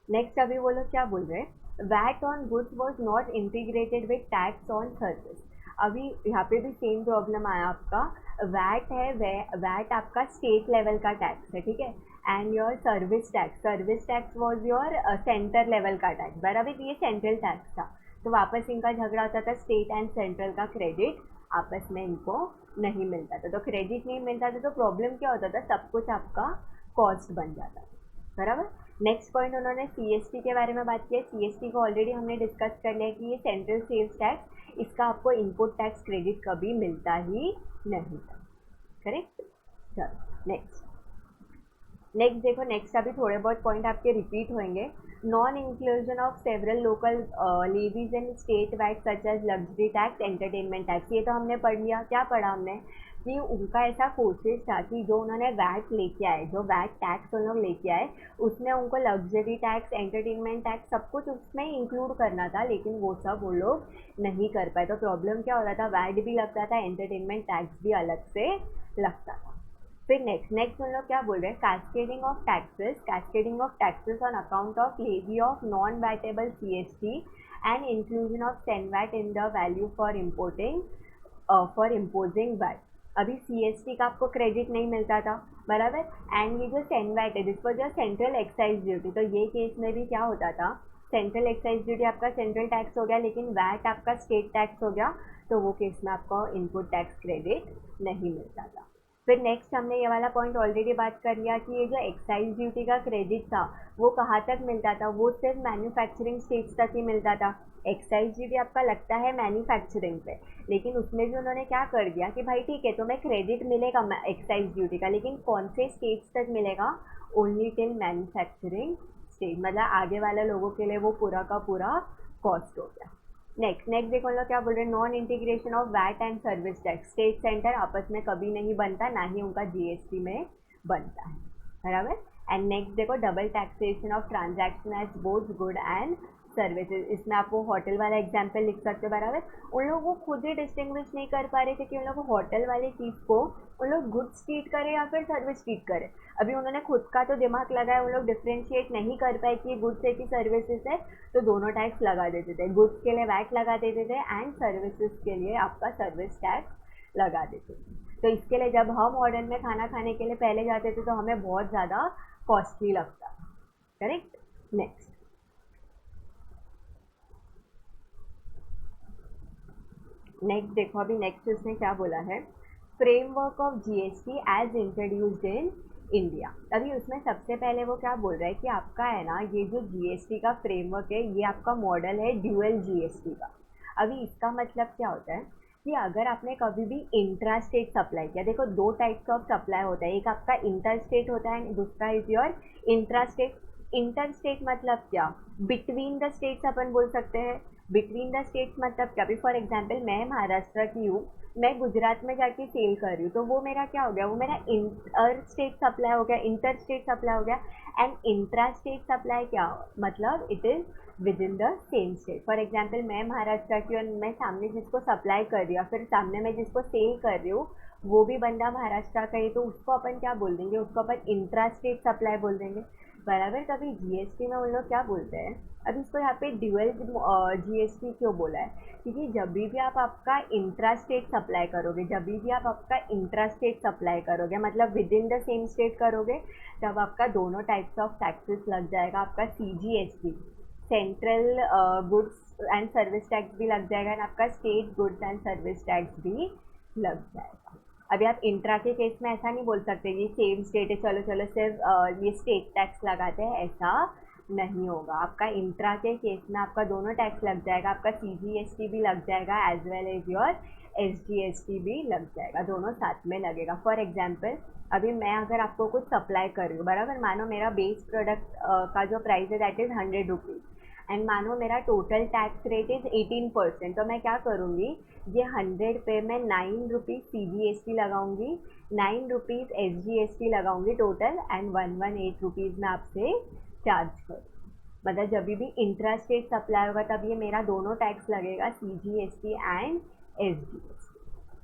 नेक्स्ट अभी वो लोग क्या बोल रहे हैं, VAT on goods was not integrated with tax on service. अभी यहाँ पे भी सेम प्रॉब्लम आया आपका। वैट है, वैट आपका स्टेट लेवल का टैक्स है, ठीक है। And your service tax was your centre level का टैक्स, बराबर। ये सेंट्रल टैक्स था। तो वापस इनका झगड़ा होता था, स्टेट एंड सेंट्रल का क्रेडिट आपस में इनको नहीं मिलता था। तो क्रेडिट नहीं मिलता था तो प्रॉब्लम क्या होता था, सब कुछ आपका कॉस्ट बन जाता था, बराबर। नेक्स्ट पॉइंट उन्होंने सीएसटी के बारे में बात की है। सीएसटी को ऑलरेडी हमने डिस्कस कर लिया कि ये सेंट्रल सेल्स टैक्स, इसका आपको इनपुट टैक्स क्रेडिट कभी मिलता ही नहीं था, करेक्ट। चलो नेक्स्ट देखो, नेक्स्ट अभी थोड़े बहुत पॉइंट आपके रिपीट होंगे। Non inclusion of several local levies and state VAT such as luxury tax, entertainment tax, ये तो हमने पढ़ लिया। क्या पढ़ा हमने कि उनका ऐसा कोशिश था कि जो उन्होंने वैट लेके आए, जो वैट टैक्स उन लोग लेके आए, उसमें उनको लग्जरी टैक्स, एंटरटेनमेंट टैक्स सब कुछ उसमें इंक्लूड करना था, लेकिन वो सब वो लोग नहीं कर पाए। तो प्रॉब्लम क्या हो रहा था, वैट भी लगता था, एंटरटेनमेंट टैक्स भी अलग से लगता था। फिर नेक्स्ट हम लोग क्या बोल रहे हैं, cascading of taxes on account of levy of non vatable CST and inclusion of CENVAT in the value for imposing VAT. अभी सीएसटी का आपको क्रेडिट नहीं मिलता था, बराबर। एंड ये जो सेन वैट है, जिस पर जो सेंट्रल एक्साइज ड्यूटी, तो ये केस में भी क्या होता था, सेंट्रल एक्साइज ड्यूटी आपका सेंट्रल टैक्स हो गया, लेकिन वैट आपका स्टेट टैक्स हो गया, तो वो केस में आपको इनपुट टैक्स क्रेडिट नहीं मिलता था। फिर नेक्स्ट हमने ये वाला पॉइंट ऑलरेडी बात कर लिया कि ये जो एक्साइज ड्यूटी का क्रेडिट था वो कहाँ तक मिलता था, वो सिर्फ मैन्युफैक्चरिंग स्टेट्स तक ही मिलता था। एक्साइज ड्यूटी आपका लगता है मैन्युफैक्चरिंग पे, लेकिन उसमें भी उन्होंने क्या कर दिया कि भाई ठीक है तुम्हें क्रेडिट मिलेगा एक्साइज ड्यूटी का, लेकिन कौन से स्टेट्स तक मिलेगा, ओनली टिल मैन्युफैक्चरिंग स्टेट, मतलब आगे वाले लोगों के लिए वो पूरा का पूरा कॉस्ट हो गया। नेक्स्ट देखो हम लोग क्या बोल रहे हैं, non integration of VAT and service tax, state centre आपस में कभी नहीं बनता, ना ही उनका जीएसटी में बनता है, बराबर। एंड नेक्स्ट देखो, double taxation of transaction as both good and services. इसमें आप वो होटल वाला एग्जाम्पल लिख सकते हो, बराबर। उन लोग वो खुद ही डिस्टिंग्विश नहीं कर पा रहे थे कि उन लोग होटल वाली चीज़ को उन लोग गुड्स ट्रीट करें या फिर सर्विस ट्रीट करें। अभी उन्होंने खुद का तो दिमाग लगाया, उन लोग डिफ्रेंशिएट नहीं कर पाए कि गुड्स है कि सर्विसेज है, तो दोनों टैक्स लगा देते थे। गुड्स के लिए वैट लगा देते थे एंड सर्विसेज के लिए आपका सर्विस टैक्स लगा देते थे। तो इसके लिए जब हम होटल में खाना खाने के लिए पहले जाते थे तो हमें बहुत ज़्यादा कॉस्टली लगता, करेक्ट। नेक्स्ट देखो, अभी नेक्स्ट उसने क्या बोला है, framework of GST as introduced in India. अभी उसमें सबसे पहले वो क्या बोल रहा है कि आपका है ना ये जो जीएसटी का फ्रेमवर्क है, ये आपका मॉडल है ड्यूअल जीएसटी का। अभी इसका मतलब क्या होता है कि अगर आपने कभी भी इंट्रा स्टेट सप्लाई किया, देखो दो टाइप्स ऑफ सप्लाई होता है, एक आपका इंटर स्टेट होता है एंड दूसरा is your intra state. Inter state मतलब क्या, बिटवीन द स्टेट्स अपन बोल सकते हैं। बिटवीन द स्टेट्स मतलब क्या, अभी फॉर एग्जांपल मैं महाराष्ट्र की हूँ मैं गुजरात में जाके सेल कर रही हूँ, तो वो मेरा क्या हो गया, वो मेरा इंटर स्टेट सप्लाई हो गया, इंटर स्टेट सप्लाई हो गया। एंड इंट्रा स्टेट सप्लाई क्या मतलब, it is with in the same state. For example मैं महाराष्ट्र की और मैं सामने जिसको सप्लाई कर रही हूँ, फिर सामने मैं जिसको सेल कर रही हूँ वो भी बंदा महाराष्ट्र का ही, तो उसको अपन क्या बोल देंगे, उसको अपन इंट्रा स्टेट सप्लाई बोल देंगे, बराबर। कभी जीएसटी में उन लोग क्या बोलते हैं, अब इसको यहाँ पे ड्यूअल जीएसटी क्यों बोला है, क्योंकि जब भी आप आपका इंट्रा स्टेट सप्लाई करोगे, जब भी आप आपका इंट्रा स्टेट सप्लाई करोगे मतलब with in the same state करोगे, तब आपका दोनों टाइप्स ऑफ टैक्सेस लग जाएगा। आपका CGST, central goods and service tax भी लग जाएगा, और आपका state goods and service tax भी लग जाएगा। अभी आप इंट्रा के केस में ऐसा नहीं बोल सकते कि सेम स्टेट है, चलो चलो सिर्फ ये स्टेट टैक्स लगाते हैं, ऐसा नहीं होगा। आपका इंट्रा के केस में आपका दोनों टैक्स लग जाएगा, आपका सीजीएसटी भी लग जाएगा as well as your SGST भी लग जाएगा, दोनों साथ में लगेगा। फॉर एग्जांपल अभी मैं अगर आपको कुछ सप्लाई कर रही हूँ, बराबर, मानो मेरा बेस प्रोडक्ट का जो प्राइस है दैट इज़ 100 रुपीज़, एंड मानो मेरा टोटल टैक्स रेट इज़ 18%, तो मैं क्या करूँगी, ये 100 पे मैं 9 रुपीज़ सीजीएसटी लगाऊंगी, 9 रुपीज़ एसजीएसटी लगाऊंगी टोटल, एंड 118 रुपीज़ मैं आपसे चार्ज करूँ। मतलब जब भी इंट्रा स्टेट सप्लाई होगा तब ये मेरा दोनों टैक्स लगेगा, CGST and SGST,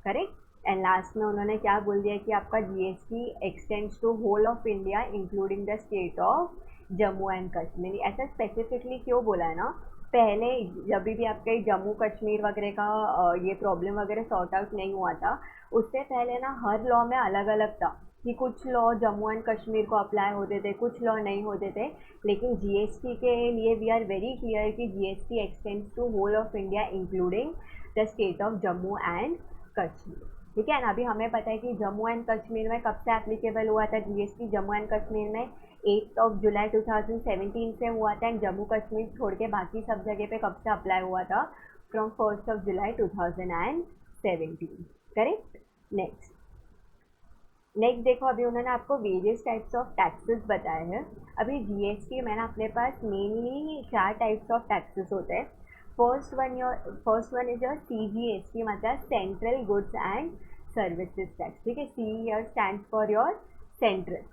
correct. And last में उन्होंने क्या बोल दिया कि आपका GST extends to whole of India including the state of Jammu and Kashmir. ऐसा स्पेसिफिकली क्यों बोला है ना, पहले जब भी आपके जम्मू कश्मीर वगैरह का ये प्रॉब्लम वगैरह सॉर्ट आउट नहीं हुआ था, उससे पहले ना हर लॉ में अलग अलग था कि कुछ लॉ जम्मू एंड कश्मीर को अप्लाई होते थे, कुछ लॉ नहीं होते थे। लेकिन जीएसटी के लिए वी आर वेरी क्लियर कि GST extends to whole of India including the state of Jammu and Kashmir, ठीक है ना। अभी हमें पता है कि जम्मू एंड कश्मीर में कब से एप्लीकेबल हुआ था जीएसटी, जम्मू एंड कश्मीर में 8 जुलाई 2017 से हुआ था, एंड जम्मू कश्मीर छोड़ के बाकी सब जगह पे कब से अप्लाई हुआ था, फ्रॉम 1 जुलाई 2017, करेक्ट। नेक्स्ट देखो, अभी उन्होंने आपको वेरियस टाइप्स ऑफ टैक्सेस बताए हैं। अभी जीएसटी मैंने अपने पास मेनली 4 टाइप्स ऑफ टैक्सेस होते हैं। First one is your CGST, मतलब central goods and services tax, ठीक है। C here stands for your central,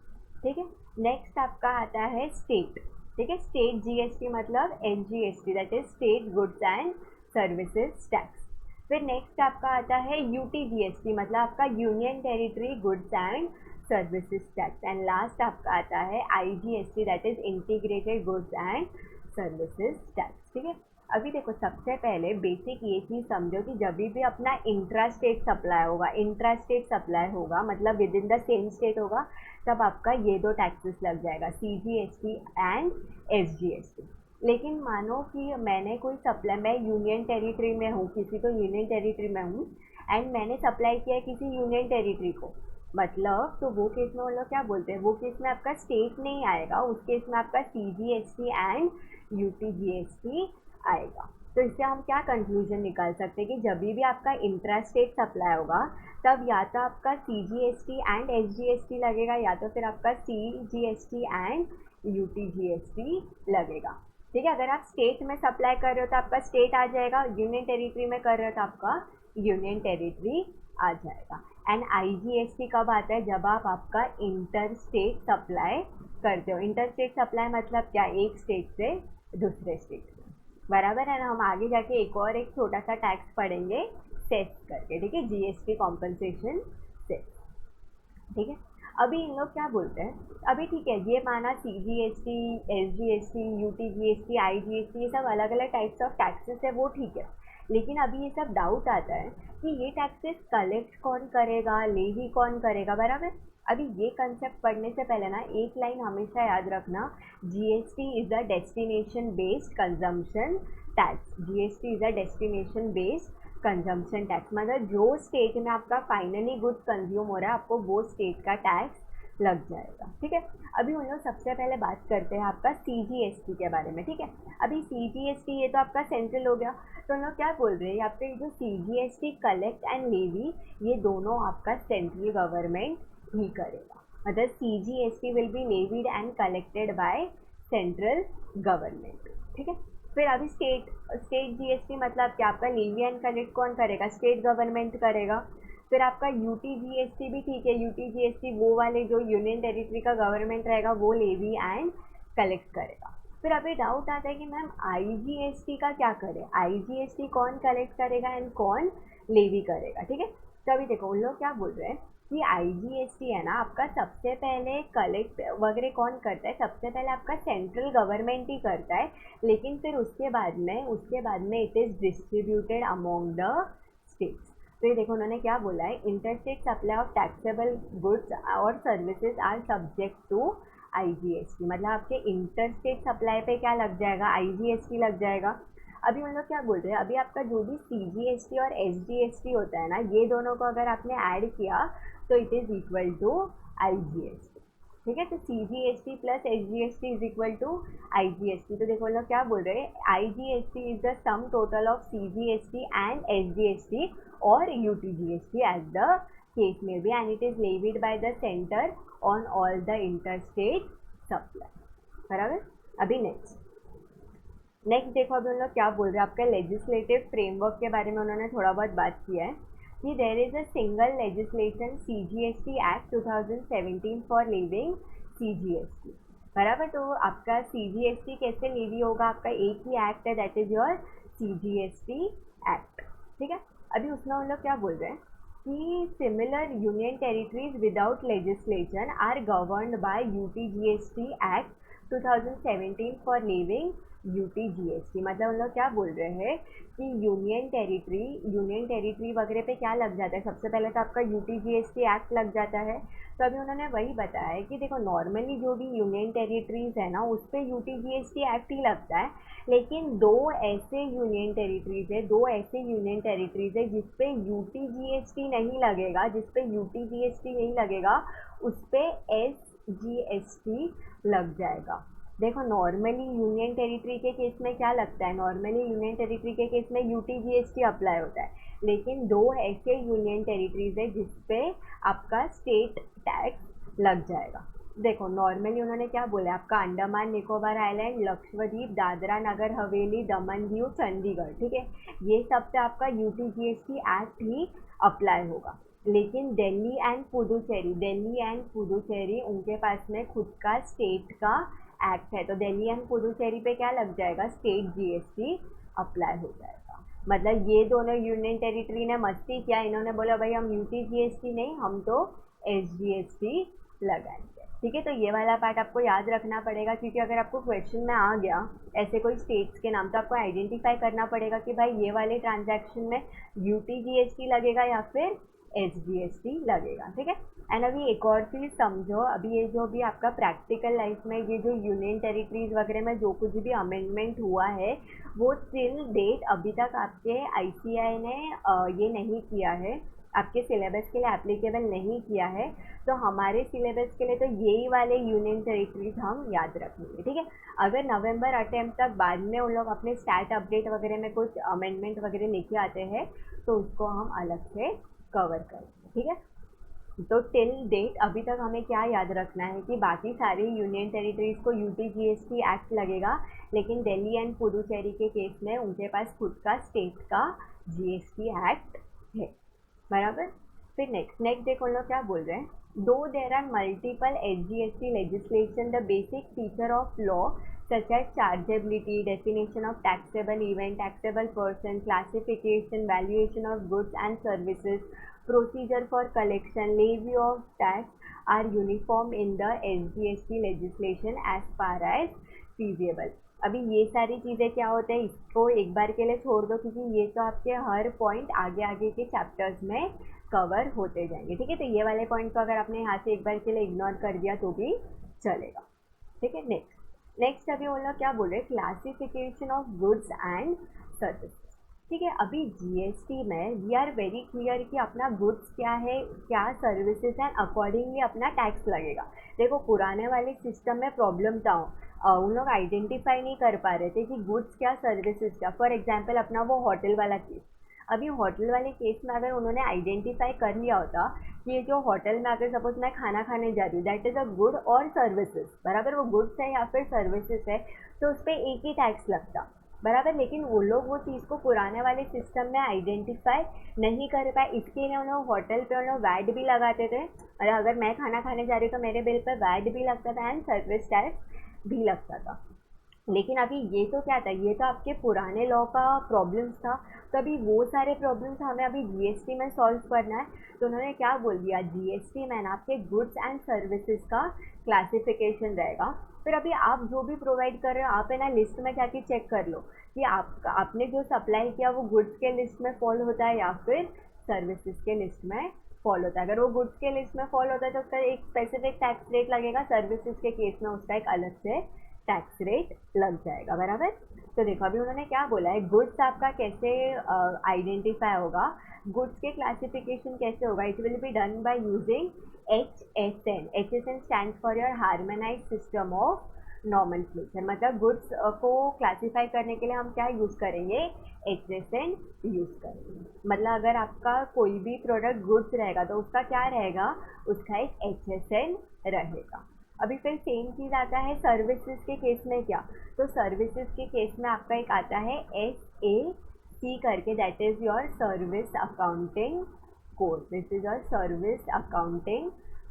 ठीक है। नेक्स्ट आपका आता है स्टेट, ठीक है, स्टेट जीएसटी मतलब SGST, that is state goods and services tax. फिर नेक्स्ट आपका आता है यूटी जीएसटी, मतलब आपका union territory goods and services tax. And last आपका आता है IGST, that is integrated goods and services tax, ठीक है। अभी देखो, सबसे पहले बेसिक ये चीज़ समझो कि जब भी अपना इंट्रा स्टेट सप्लाई होगा, इंट्रा स्टेट सप्लाई होगा मतलब with in the same state होगा, तब आपका ये 2 टैक्सेस लग जाएगा, सीजीएसटी एंड एसजीएसटी। लेकिन मानो कि मैंने कोई सप्लाई, मैं यूनियन टेरिटरी में हूँ, किसी को यूनियन टेरिटरी में हूँ, एंड मैंने सप्लाई किया है किसी यूनियन टेरिटरी को, मतलब तो वो केस में वो लोग क्या बोलते हैं, वो केस में आपका स्टेट नहीं आएगा, उस केस में आपका सीजीएसटी एंड यूटीजीएसटी आएगा। तो इससे हम क्या कंक्लूजन निकाल सकते हैं कि जब भी आपका इंट्रा स्टेट सप्लाई होगा तब या तो आपका सीजीएसटी एंड एसजीएसटी लगेगा, या तो फिर आपका सीजीएसटी एंड यूटीजीएसटी लगेगा, ठीक है। अगर आप स्टेट में सप्लाई कर रहे हो तो आपका स्टेट आ जाएगा, यूनियन टेरिटरी में कर रहे हो तो आपका यूनियन टेरिटरी आ जाएगा। एंड आईजीएसटी कब आता है, जब आप आपका इंटर स्टेट सप्लाई करते हो। इंटर स्टेट सप्लाई मतलब क्या, एक स्टेट से दूसरे स्टेट में, बराबर है ना। हम आगे जाके एक छोटा सा टैक्स पढ़ेंगे सेस करके, ठीक है, जीएसटी कॉम्पनसेशन सेस, ठीक है। अभी इन लोग क्या बोलते हैं, अभी ठीक है, ये माना सीजीएसटी, एसजीएसटी, यूटीजीएसटी, आईजीएसटी, ये सब अलग अलग टाइप्स ऑफ टैक्सेस है, वो ठीक है। लेकिन अभी ये सब डाउट आता है कि ये टैक्सेस कलेक्ट कौन करेगा, लेवी कौन करेगा, बराबर। अभी ये कंसेप्ट पढ़ने से पहले ना एक लाइन हमेशा याद रखना, GST is a destination based consumption tax, GST is a destination based consumption tax, मतलब जो स्टेट में आपका फाइनली गुड्स कंज्यूम हो रहा है आपको वो स्टेट का टैक्स लग जाएगा, ठीक है। अभी हम लोग सबसे पहले बात करते हैं आपका सीजीएसटी के बारे में, ठीक है। अभी सीजीएसटी ये तो आपका सेंट्रल हो गया, तो हम लोग क्या बोल रहे हैं, यहाँ पे जो सीजीएसटी कलेक्ट एंड लेवी ये दोनों आपका सेंट्रल गवर्नमेंट ही करेगा, मतलब CGST will be levied and collected by central government, ठीक है। फिर अभी स्टेट स्टेट जीएसटी मतलब क्या, आपका लेवी एंड कलेक्ट कौन करेगा, स्टेट गवर्नमेंट करेगा। फिर आपका यूटी जीएसटी भी ठीक है, यूटी जीएसटी वो वाले जो यूनियन टेरिटरी का गवर्नमेंट रहेगा वो लेवी एंड कलेक्ट करेगा। फिर अभी डाउट आता है कि मैम आईजीएसटी का क्या करें, आईजीएसटी कौन कलेक्ट करेगा एंड कौन लेवी करेगा, ठीक है। तो अभी देखो उन लोग क्या बोल रहे हैं कि आईजीएसटी है ना आपका सबसे पहले कलेक्ट वगैरह कौन करता है, सबसे पहले आपका सेंट्रल गवर्नमेंट ही करता है, लेकिन फिर उसके बाद में it is distributed among the states. तो ये देखो उन्होंने क्या बोला है, interstate supply of taxable goods और services are subject to IGST, मतलब आपके इंटरस्टेट सप्लाई पे क्या लग जाएगा, आईजीएसटी लग जाएगा। अभी मतलब क्या बोल रहे हैं, अभी आपका जो भी सीजीएसटी और एसजीएसटी होता है ना, ये दोनों को अगर आपने ऐड किया तो it is equal to IGST, ठीक है। तो CGST plus SGST is equal to IGST. तो देखो लोग क्या बोल रहे हैं, IGST is the sum total of CGST and SGST और यूटीजीएसटी एज द केस में भी, and it is levied by the centre on all the interstate supply, बराबर। अभी नेक्स्ट देखो अभी उन लोग क्या बोल रहे हैं, आपका लेजिस्लेटिव फ्रेमवर्क के बारे में उन्होंने थोड़ा बहुत बात किया है कि there is a single legislation CGST act 2017 for living CGST, बराबर। तो आपका सीजीएसटी कैसे लेवी होगा, आपका एक ही एक्ट है, that is your CGST act, ठीक है। अभी उसमें उन लोग क्या बोल रहे हैं कि similar union territories without legislation are governed by UTGST act 2017 for levying UTGST, मतलब उन लोग क्या बोल रहे हैं कि यूनियन टेरिटरी वगैरह पे क्या लग जाता है, सबसे पहले तो आपका यूटीजीएसटी एक्ट लग जाता है। तो अभी उन्होंने वही बताया है कि देखो नॉर्मली जो भी यूनियन टेरिटरीज है ना उस पर यूटीजीएसटी एक्ट ही लगता है, लेकिन दो ऐसे यूनियन टेरिटरीज है जिस पे यूटीजीएसटी नहीं लगेगा, उस पर एसजीएसटी लग जाएगा। देखो नॉर्मली यूनियन टेरिटरी के केस में क्या लगता है, नॉर्मली यूनियन टेरिटरी के केस में यूटीजीएसटी अप्लाई होता है, लेकिन दो ऐसे यूनियन टेरिटरीज है जिसपे आपका स्टेट टैक्स लग जाएगा। देखो नॉर्मली उन्होंने क्या बोला, आपका अंडमान निकोबार आइलैंड, लक्षद्वीप, दादरा नगर हवेली, दमन दीव, चंडीगढ़, ठीक है, ये सब पे आपका यूटीजीएसटी एक्ट ही अप्लाई होगा। लेकिन दिल्ली एंड पुदुचेरी उनके पास में खुद का स्टेट का एक्ट है, तो दिल्ली एंड पुदुचेरी पे क्या लग जाएगा, स्टेट जीएसटी अप्लाई हो जाएगा। मतलब ये दोनों यूनियन टेरिटरी ने मस्ती किया, इन्होंने बोला भाई हम यूटी जीएसटी नहीं, हम तो एसजीएसटी लगाएंगे, ठीक है। तो ये वाला पार्ट आपको याद रखना पड़ेगा, क्योंकि अगर आपको क्वेश्चन में आ गया ऐसे कोई स्टेट्स के नाम, तो आपको आइडेंटिफाई करना पड़ेगा कि भाई ये वाले ट्रांजैक्शन में यूटी जीएसटी लगेगा या फिर एसजीएसटी लगेगा, ठीक है। एंड अभी एक और चीज़ समझो, अभी ये जो भी आपका प्रैक्टिकल लाइफ में ये जो यूनियन टेरिटरीज वगैरह में जो कुछ भी अमेंडमेंट हुआ है वो टिल डेट अभी तक आपके आईसीएआई ने ये नहीं किया है, आपके सिलेबस के लिए एप्लीकेबल नहीं किया है। तो हमारे सिलेबस के लिए तो यही वाले यूनियन टेरिटरीज हम याद रखेंगे, ठीक है। अगर नवंबर अटेम्प्ट तक बाद में उन लोग अपने स्टैट अपडेट वगैरह में कुछ अमेंडमेंट वगैरह लेके आते हैं तो उसको हम अलग से कवर करेंगे, ठीक है। तो टिल डेट अभी तक हमें क्या याद रखना है कि बाकी सारी यूनियन टेरिटरीज को यूटीजीएसटी एक्ट लगेगा, लेकिन दिल्ली एंड पुडुचेरी के केस में उनके पास खुद का स्टेट का जीएसटी एक्ट है, बराबर। फिर नेक्स्ट देखो लोग क्या बोल रहे हैं, दो there are multiple SGST legislation the basic feature of law such as chargeability, definition of taxable event, taxable person, classification, valuation of goods and services, procedure for collection, levy of tax are uniform in the SGST legislation as far as feasible। अभी ये सारी चीज़ें क्या होते हैं, इसको एक बार के लिए छोड़ दो, क्योंकि ये तो आपके हर पॉइंट आगे आगे के चैप्टर्स में कवर होते जाएंगे, ठीक है। तो ये वाले पॉइंट को अगर आपने यहाँ से एक बार के लिए इग्नोर कर दिया तो भी चलेगा, ठीक है। नेक्स्ट अभी वो लोग क्या बोल रहे हैं, classification of goods and services, ठीक है। अभी जीएसटी में वी आर वेरी क्लियर कि अपना गुड्स क्या है, क्या सर्विसेज है, अकॉर्डिंगली अपना टैक्स लगेगा। देखो पुराने वाले सिस्टम में प्रॉब्लम था, उन लोग आइडेंटिफाई नहीं कर पा रहे थे कि गुड्स क्या सर्विसेज क्या। फॉर एग्जाम्पल अपना वो होटल वाला केस, अभी होटल वाले केस में अगर उन्होंने आइडेंटिफाई कर लिया होता कि ये जो होटल में अगर सपोज मैं खाना खाने जा रही हूँ दैट इज़ अ गुड और सर्विसेज, बराबर, वो गुड्स है या फिर सर्विसेज है, तो उस पर एक ही टैक्स लगता। बराबर। लेकिन वो लोग वो चीज़ को पुराने वाले सिस्टम में आइडेंटिफाई नहीं कर पाए, इसके लिए उन लोग होटल पे उन लोग वैट भी लगाते थे। और अगर मैं खाना खाने जा रही हूँ तो मेरे बिल पर वैट भी लगता था एंड सर्विस टैक्स भी लगता था। लेकिन अभी ये तो क्या था, ये तो आपके पुराने लॉ का प्रॉब्लम्स था। तो अभी वो सारे प्रॉब्लम्स हमें अभी जीएसटी में सॉल्व करना है। तो उन्होंने क्या बोल दिया, जीएसटी में ना आपके गुड्स एंड सर्विसेज का क्लासिफिकेशन रहेगा। फिर अभी आप जो भी प्रोवाइड कर रहे हो, आप है ना लिस्ट में जाके चेक कर लो कि आपने जो सप्लाई किया वो गुड्स के लिस्ट में फॉल होता है या फिर सर्विसेज के लिस्ट में फॉल होता है। अगर वो गुड्स के लिस्ट में फॉल होता है तो उसका एक स्पेसिफिक टैक्स रेट लगेगा, सर्विसेज के केस में उसका एक अलग से टैक्स रेट लग जाएगा, बराबर। तो देखो अभी उन्होंने क्या बोला है, गुड्स आपका कैसे आइडेंटिफाई होगा, गुड्स के क्लासिफिकेशन कैसे होगा, it will be done by using HSN। HSN stand for your harmonise system of nomenclature. मतलब गुड्स को क्लासीफाई करने के लिए हम क्या यूज़ करेंगे, HSN यूज़ करेंगे। मतलब अगर आपका कोई भी प्रोडक्ट गुड्स रहेगा तो उसका क्या रहेगा, उसका एक HSN रहेगा। अभी फिर सेम चीज़ आता है सर्विसेज के केस में क्या, तो सर्विसेज के केस में आपका एक आता है SAC करके, that is your service accounting code. This is your service accounting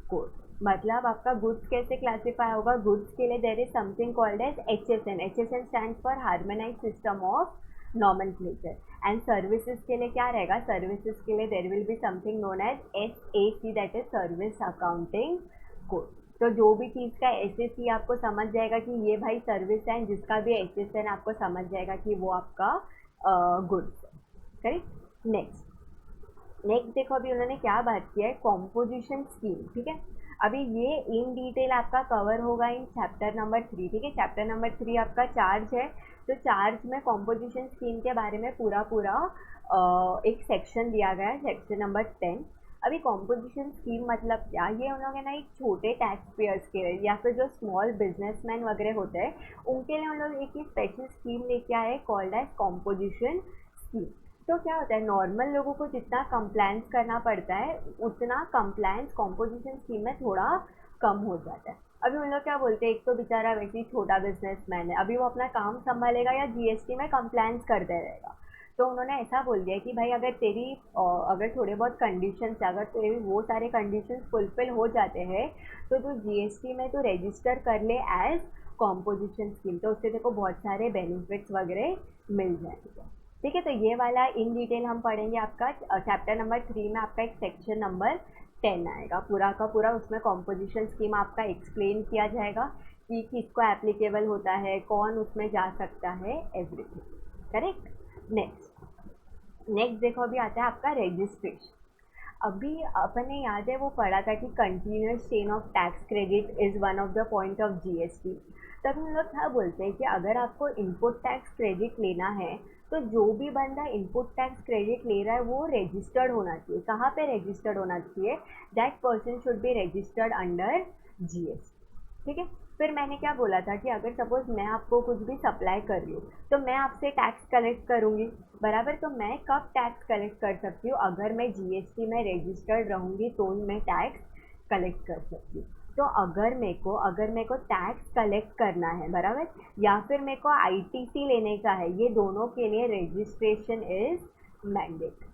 code. मतलब आपका गुड्स कैसे क्लासीफाई होगा, गुड्स के लिए there is something called as HSN। HSN stand for harmonize system of nomenclature. And services के लिए क्या रहेगा, सर्विसेज के लिए there will be something known as SAC, that is service accounting code. तो जो भी चीज़ का SAC आपको समझ जाएगा कि ये भाई सर्विस है, जिसका भी HSN आपको समझ जाएगा कि वो आपका गुड्स है, करेक्ट। नेक्स्ट देखो अभी उन्होंने क्या बात किया है, कॉम्पोजिशन स्कीम, ठीक है। अभी ये इन डिटेल आपका कवर होगा इन चैप्टर नंबर 3, ठीक है। चैप्टर नंबर 3 आपका चार्ज है, तो चार्ज में कॉम्पोजिशन स्कीम के बारे में पूरा एक सेक्शन दिया गया है, सेक्शन नंबर 10। अभी कॉम्पोजिशन स्कीम मतलब क्या, ये उन लोगों ने एक छोटे टैक्स पेयर्स के लिए या फिर जो स्मॉल बिजनेसमैन वगैरह होते हैं उनके लिए उन लोग एक स्पेशल स्कीम लेके आए कॉल्ड एज कॉम्पोजिशन स्कीम। तो क्या होता है, नॉर्मल लोगों को जितना कंप्लायंस करना पड़ता है उतना कंप्लायंस कॉम्पोजिशन स्कीम में थोड़ा कम हो जाता है। अभी उन लोग क्या बोलते हैं, एक तो बेचारा वैसे ही छोटा बिजनेसमैन है, अभी वो अपना काम संभालेगा या जीएसटी में कंप्लायंस करते रहेगा। तो उन्होंने ऐसा बोल दिया कि भाई अगर तेरी अगर थोड़े बहुत कंडीशंस, अगर तेरी वो सारे कंडीशंस फुलफिल हो जाते हैं तो तू जीएसटी में तो रजिस्टर कर ले एज कॉम्पोजिशन स्कीम, तो उससे देखो बहुत सारे बेनिफिट्स वगैरह मिल जाएंगे, ठीक है। तो ये वाला इन डिटेल हम पढ़ेंगे आपका चैप्टर नंबर 3 में। आपका एक सेक्शन नंबर 10 आएगा पूरा का पूरा, उसमें कॉम्पोजिशन स्कीम आपका एक्सप्लेन किया जाएगा कि किसको एप्लीकेबल होता है, कौन उसमें जा सकता है, एवरीथिंग, करेक्ट। नेक्स्ट देखो अभी आता है आपका रजिस्ट्रेशन। अभी अपने याद है वो पढ़ा था कि continuous chain of tax credit is one of the point of GST. तब हम लोग क्या बोलते हैं कि अगर आपको इनपुट टैक्स क्रेडिट लेना है तो जो भी बंदा इनपुट टैक्स क्रेडिट ले रहा है वो रजिस्टर्ड होना चाहिए। कहाँ पे रजिस्टर्ड होना चाहिए, that person should be registered under GST, ठीक है। फिर मैंने क्या बोला था कि अगर सपोज मैं आपको कुछ भी सप्लाई कर रही हूँ तो मैं आपसे टैक्स कलेक्ट करूँगी, बराबर। तो मैं कब टैक्स कलेक्ट कर सकती हूँ, अगर मैं जीएसटी में रजिस्टर्ड रहूँगी तो ही मैं टैक्स कलेक्ट कर सकती हूँ। तो अगर मेरे को टैक्स कलेक्ट करना है, बराबर, या फिर मेरे को आईटीसी लेने का है, ये दोनों के लिए रजिस्ट्रेशन इज मैंडेट,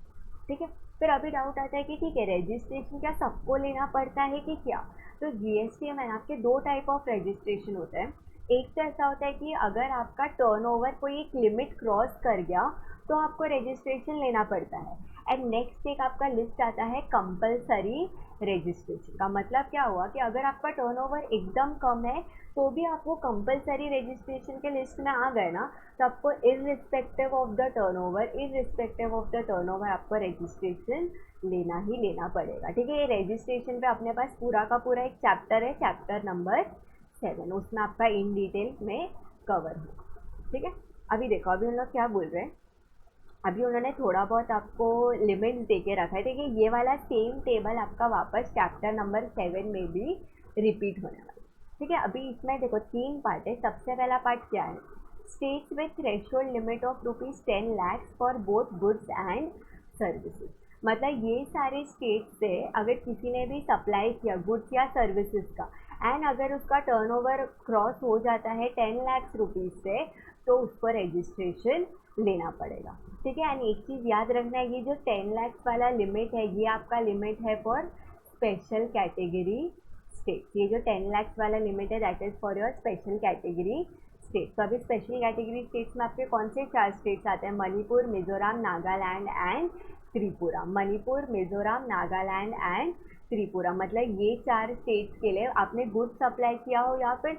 ठीक है। फिर अभी डाउट आता है कि ठीक है रजिस्ट्रेशन क्या सबको लेना पड़ता है कि क्या, तो जीएसटी में आपके दो टाइप ऑफ रजिस्ट्रेशन होता है। एक तो ऐसा होता है कि अगर आपका टर्नओवर कोई एक लिमिट क्रॉस कर गया तो आपको रजिस्ट्रेशन लेना पड़ता है। एंड नेक्स्ट एक आपका लिस्ट आता है कंपलसरी रजिस्ट्रेशन का। मतलब क्या हुआ कि अगर आपका टर्नओवर एकदम कम है तो भी आप वो कंपलसरी रजिस्ट्रेशन के लिस्ट में आ गए ना, तो आपको इररिस्पेक्टिव ऑफ द टर्नओवर आपको रजिस्ट्रेशन लेना ही लेना पड़ेगा, ठीक है। ये रजिस्ट्रेशन पे अपने पास पूरा का पूरा एक चैप्टर है, चैप्टर नंबर 7, उसमें आपका इन डिटेल में कवर होगा, ठीक है। अभी देखो अभी हम लोग क्या बोल रहे हैं, अभी उन्होंने थोड़ा बहुत आपको लिमिट्स दे के रखा है, ठीक है। ये वाला सेम टेबल आपका वापस चैप्टर नंबर 7 में भी रिपीट होने वाला है, ठीक है। अभी इसमें देखो 3 पार्ट है। सबसे पहला पार्ट क्या है, states with threshold limit of ₹10 lakhs for both goods and services. मतलब ये सारे स्टेट्स से अगर किसी ने भी सप्लाई किया गुड्स या सर्विसेज का, एंड अगर उसका टर्नओवर क्रॉस हो जाता है 10 lakhs रुपीज़ से, तो उसको रजिस्ट्रेशन लेना पड़ेगा, ठीक है। एंड एक चीज़ याद रखना है, ये जो 10 लाख वाला लिमिट है ये आपका लिमिट है फॉर स्पेशल कैटेगरी स्टेट्स। ये जो 10 लाख वाला लिमिट है that is for your special category states. तो अभी स्पेशल कैटेगरी स्टेट्स में आपके कौन से 4 स्टेट्स आते हैं? मणिपुर, मिजोरम, नागालैंड एंड त्रिपुरा। मणिपुर, मिजोरम, नागालैंड एंड त्रिपुरा, मतलब ये 4 स्टेट्स के लिए आपने गुड्स सप्लाई किया हो या फिर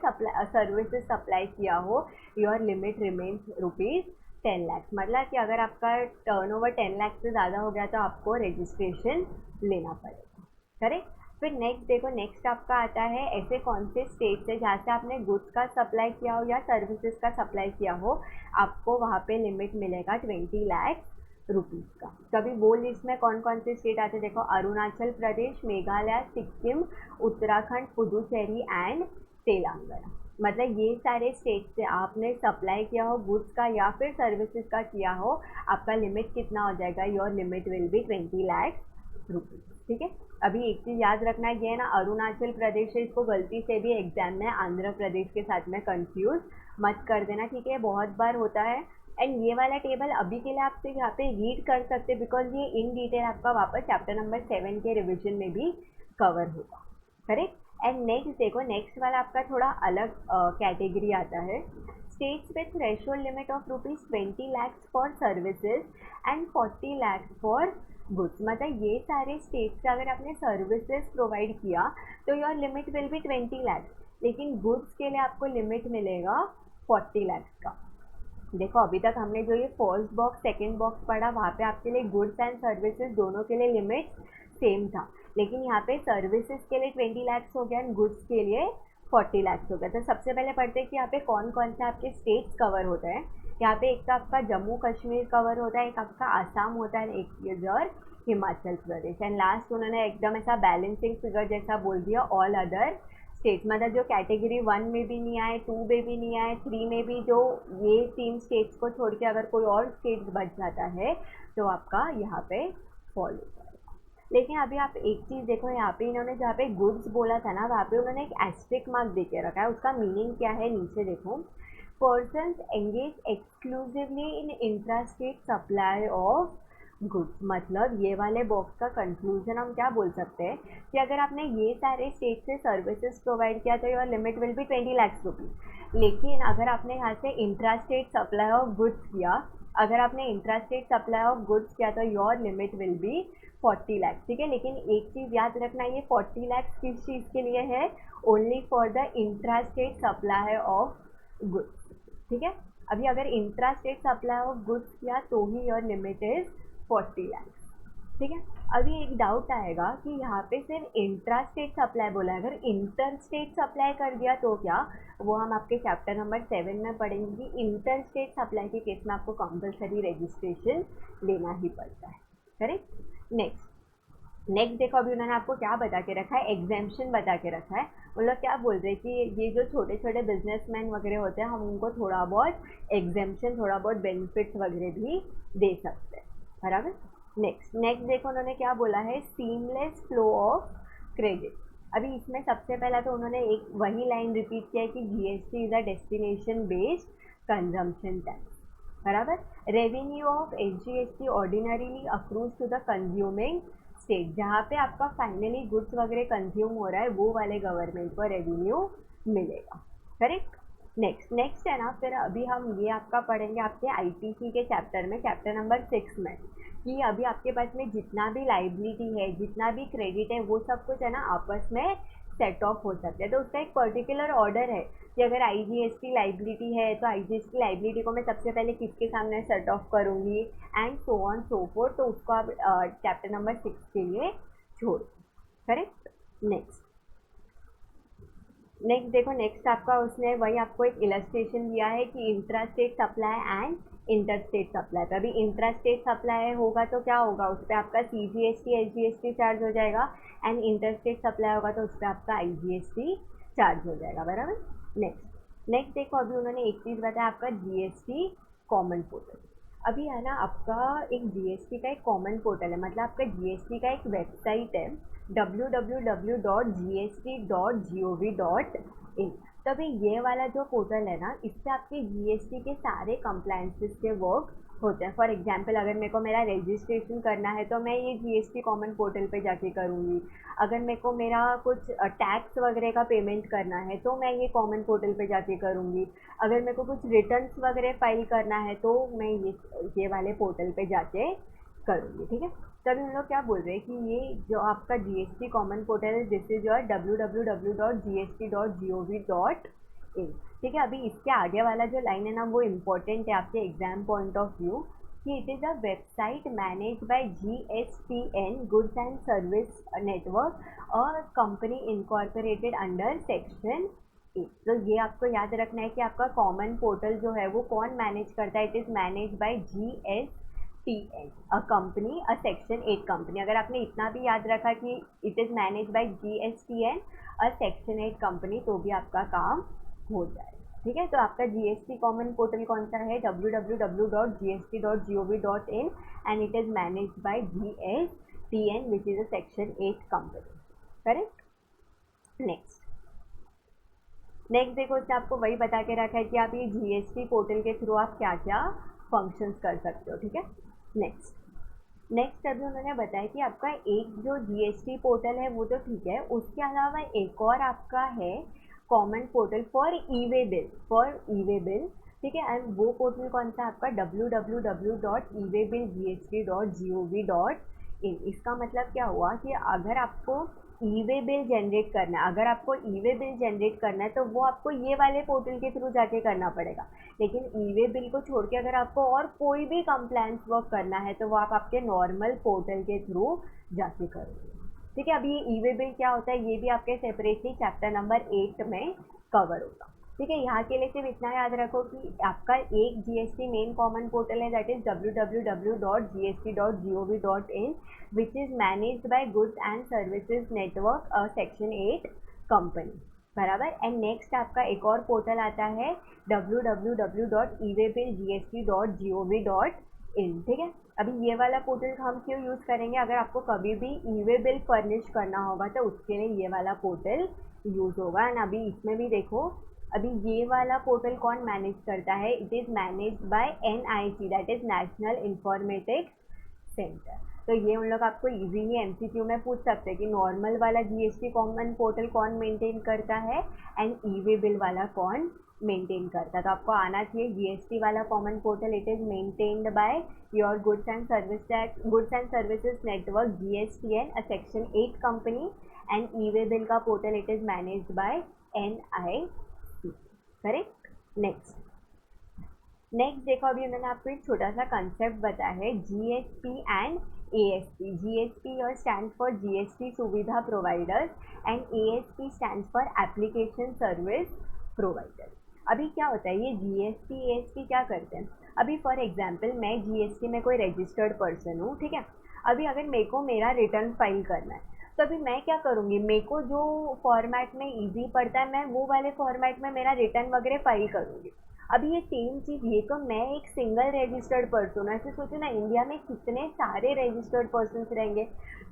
सर्विसेज सप्लाई किया हो, योर लिमिट रिमेन्स ₹10 लाख। मतलब कि अगर आपका टर्नओवर 10 लाख से ज़्यादा हो गया तो आपको रजिस्ट्रेशन लेना पड़ेगा, करेक्ट। फिर नेक्स्ट देखो, नेक्स्ट आपका आता है ऐसे कौन से स्टेट्स है जहाँ से आपने गुड्स का सप्लाई किया हो या सर्विसेज का सप्लाई किया हो, आपको वहाँ पे लिमिट मिलेगा 20 लाख रुपीज़ का। कभी वो लिस्ट में कौन कौन से स्टेट आते हैं देखो, अरुणाचल प्रदेश, मेघालय, सिक्किम, उत्तराखंड, पुदुचेरी एंड तेलंगाना। मतलब ये सारे स्टेट से आपने सप्लाई किया हो गुड्स का या फिर सर्विसेज का किया हो, आपका लिमिट कितना हो जाएगा? Your limit will be 20 lakh rupees, ठीक है। अभी एक चीज़ याद रखना, ये है ना अरुणाचल प्रदेश है, इसको गलती से भी एग्जाम में आंध्र प्रदेश के साथ में कंफ्यूज मत कर देना, ठीक है, बहुत बार होता है। एंड ये वाला टेबल अभी के लिए आप सिर्फ यहाँ पे रीड कर सकते हैं बिकॉज ये इन डिटेल आपका वापस चैप्टर नंबर 7 के रिविजन में भी कवर होगा, करेक्ट। एंड नेक्स्ट देखो, नेक्स्ट वाला आपका थोड़ा अलग कैटेगरी आता है, states with threshold limit of ₹20 lakh for services and 40 lakh for goods. मतलब ये सारे स्टेट्स से अगर आपने सर्विसेज प्रोवाइड किया तो your limit will be 20 lakh, लेकिन गुड्स के लिए आपको लिमिट मिलेगा 40 लाख का। देखो अभी तक हमने जो ये फर्स्ट बॉक्स सेकंड बॉक्स पढ़ा वहाँ पे आपके लिए गुड्स एंड सर्विसेज दोनों के लिए लिमिट सेम था, लेकिन यहाँ पे सर्विसेज के लिए 20 लाख हो गया एंड गुड्स के लिए 40 लाख हो गया। तो सबसे पहले पढ़ते हैं कि यहाँ पे कौन कौन से आपके स्टेट्स कवर होते हैं। यहाँ पे एक तो आपका जम्मू कश्मीर कवर होता है, एक आपका आसाम होता है, एक इधर हिमाचल प्रदेश, एंड लास्ट उन्होंने एकदम ऐसा बैलेंसिंग फिगर जैसा बोल दिया ऑल अदर स्टेट्स। मतलब जो कैटेगरी 1 में भी नहीं आए, 2 में भी नहीं आए, 3 में भी, जो ये 3 स्टेट्स को छोड़ के अगर कोई और स्टेट बच जाता है तो आपका यहाँ पे फॉलो करेगा। लेकिन अभी आप एक चीज़ देखो, यहाँ पे इन्होंने जहाँ पे गुड्स बोला था ना वहाँ पे उन्होंने एक एस्ट्रिक मार्क दे के रखा है, उसका मीनिंग क्या है नीचे देखो, persons engage exclusively in intra state supply of goods. मतलब ये वाले बॉक्स का कंक्लूजन हम क्या बोल सकते हैं कि अगर आपने ये सारे स्टेट से सर्विसेज प्रोवाइड किया तो your limit will be 20 lakh rupees, लेकिन अगर आपने यहाँ से intra state supply of goods किया, अगर आपने intra state supply of goods किया तो your limit will be 40 lakh, ठीक है। लेकिन एक चीज़ याद रखना, ये 40 लाख किस चीज़ के लिए है? Only for the intra state supply of goods, ठीक है। अभी अगर intra state supply of goods किया तो ही योर लिमिट इज़ 40 लाख, ठीक है। अभी एक डाउट आएगा कि यहाँ पे सिर्फ इंट्रा स्टेट सप्लाई बोला है, अगर इंटर स्टेट सप्लाई कर दिया तो क्या? वो हम आपके चैप्टर नंबर 7 में पढ़ेंगे कि इंटर स्टेट सप्लाई के केस में आपको कंपलसरी रजिस्ट्रेशन लेना ही पड़ता है, करेक्ट। नेक्स्ट देखो, अभी उन्होंने आपको क्या बता के रखा है, एग्जेम्पशन बता के रखा है। वो लोग क्या बोल रहे हैं कि ये जो छोटे छोटे बिजनेसमैन वगैरह होते हैं हम उनको थोड़ा बहुत एग्जेम्पशन, थोड़ा बहुत बेनिफिट्स वगैरह भी दे सकते हैं, बराबर। नेक्स्ट देखो उन्होंने क्या बोला है, सीमलेस फ्लो ऑफ क्रेडिट। अभी इसमें सबसे पहला तो उन्होंने एक वही लाइन रिपीट किया है कि GST is a destination based consumption tax, बराबर। Revenue of SGST ordinarily accrues to the consuming state, जहाँ पे आपका फाइनली गुड्स वगैरह कंज्यूम हो रहा है वो वाले गवर्नमेंट को रेवेन्यू मिलेगा, करेक्ट। नेक्स्ट है ना, फिर अभी हम ये आपका पढ़ेंगे आपके आईटीसी के चैप्टर में, चैप्टर नंबर 6 में, कि अभी आपके पास में जितना भी लाइबिलिटी है, जितना भी क्रेडिट है, वो सब कुछ है ना आपस में सेट ऑफ हो सकते हैं। तो उसका एक पर्टिकुलर ऑर्डर है कि अगर आईजीएसटी लाइबिलिटी है तो आईजीएसटी लाइबिलिटी को मैं सबसे पहले किसके सामने सेट ऑफ करूँगी and so on so fourth. तो उसको आप चैप्टर नंबर 6 के लिए छोड़, करेक्ट। नेक्स्ट देखो, नेक्स्ट आपका उसने वही आपको एक इलस्ट्रेशन दिया है कि intra state supply and inter state supply. तो अभी इंट्रा स्टेट सप्लाई होगा तो क्या होगा, उस पर आपका सीजीएसटी एसजीएसटी चार्ज हो जाएगा, एंड इंटर स्टेट सप्लाई होगा तो उस पर आपका आईजीएसटी चार्ज हो जाएगा, बराबर। नेक्स्ट देखो, अभी उन्होंने एक चीज़ बताया आपका जीएसटी कॉमन पोर्टल। अभी है ना आपका एक जीएसटी का एक कॉमन पोर्टल है, मतलब आपका जीएसटी का एक वेबसाइट है www.gst.gov.in। तो तो अभी ये वाला जो पोर्टल है ना, इससे आपके जीएसटी के सारे कंप्लायंसेस के वर्क होते हैं। फॉर एग्जांपल अगर मेरे को मेरा रजिस्ट्रेशन करना है तो मैं ये जीएसटी कॉमन पोर्टल पे जाके करूँगी। अगर मेरे को मेरा कुछ टैक्स वगैरह का पेमेंट करना है तो मैं ये कॉमन पोर्टल पे जाके करूँगी। अगर मेरे को कुछ रिटर्न्स वगैरह फाइल करना है तो मैं ये वाले पोर्टल पे जाके करूँगी, ठीक है। तभी हम लोग क्या बोल रहे हैं कि ये जो आपका जीएसटी कॉमन पोर्टल है, दिस इज योर www.gst.gov.in, ठीक है। अभी इसके आगे वाला जो लाइन है ना, वो इम्पोर्टेंट है आपके एग्जाम पॉइंट ऑफ व्यू, कि it is a website manage by GSTN goods and service network और कंपनी इनकॉर्पोरेटेड अंडर सेक्शन 8। तो ये आपको याद रखना है कि आपका कॉमन पोर्टल जो है वो कौन मैनेज करता है। It is manage by GSTN a company, a section 8 company. अगर आपने इतना भी याद रखा कि it is manage by GSTN a section 8 company, तो भी आपका काम हो जाएगा, ठीक है। तो आपका जीएसटी कॉमन पोर्टल कौन सा है? www.gst.gov.in and it is managed bye GSTN which is a section 8 company, correct. Next देखो, इसने आपको वही बता के रखा है कि आप ये जीएसटी पोर्टल के थ्रू आप क्या क्या फंक्शंस कर सकते हो, ठीक है। नेक्स्ट अभी उन्होंने बताया कि आपका एक जो जीएसटी पोर्टल है वो तो ठीक है, उसके अलावा एक और आपका है common portal for E way bill, ठीक है। एंड वो पोर्टल कौन सा? आपका www.ewaybillgst.gov.in। इसका मतलब क्या हुआ कि अगर आपको ई वे बिल जनरेट करना है तो वो आपको ये वाले पोर्टल के थ्रू जाके करना पड़ेगा। लेकिन ई वे बिल को छोड़ के अगर आपको और कोई भी कंप्लायंस वर्क करना है तो वो आप आपके नॉर्मल पोर्टल के थ्रू जाके करोगे, ठीक है। अभी ये ई वे बिल क्या होता है ये भी आपके सेपरेटली चैप्टर नंबर 8 में कवर होगा, ठीक है। यहाँ के लिए सिर्फ इतना याद रखो कि आपका एक जीएसटी मेन कॉमन पोर्टल है, that is www.gst.gov.in which is managed bye goods and services network section 8 company, बराबर। एंड नेक्स्ट आपका एक और पोर्टल आता है www.ewaybillgst.gov.in, ठीक है। अभी ये वाला पोर्टल हम क्यों यूज़ करेंगे? अगर आपको कभी भी ई वे बिल फर्निश करना होगा तो उसके लिए ये वाला पोर्टल यूज़ होगा। एंड अभी इसमें भी देखो, अभी ये वाला पोर्टल कौन मैनेज करता है? It is managed by NIC, that is national informatics centre. तो ये उन लोग आपको इजीली एमसीक्यू में पूछ सकते हैं कि नॉर्मल वाला जीएसटी कॉमन पोर्टल कौन मेंटेन करता है एंड ई वे बिल वाला कौन मेंटेन करता है। तो आपको आना चाहिए जीएसटी वाला common portal, it is maintained by your goods and services network GSTN a section 8 company and e way bill का portal it is managed by NIC, correct. Next देखो, अभी उन्होंने आपको एक छोटा सा कंसेप्ट बताया है जीएसपी एंड ASP। जीएसपी और स्टैंड फॉर जीएसटी सुविधा providers and ASP stand for application service provider. अभी क्या होता है ये जीएसटी ASP क्या करते हैं? अभी फॉर एग्जांपल मैं जीएसटी में कोई रजिस्टर्ड पर्सन हूँ, ठीक है। अभी अगर मेरे को मेरा रिटर्न फाइल करना है तो अभी मैं क्या करूँगी, मेरे को जो फॉर्मेट में इजी पड़ता है मैं वो वाले फॉर्मेट में मेरा रिटर्न वगैरह फाइल करूँगी। अभी ये सेम चीज़, ये तो मैं एक सिंगल रजिस्टर्ड पर्सन, ऐसे सोचो ना इंडिया में कितने सारे रजिस्टर्ड पर्सन्स रहेंगे।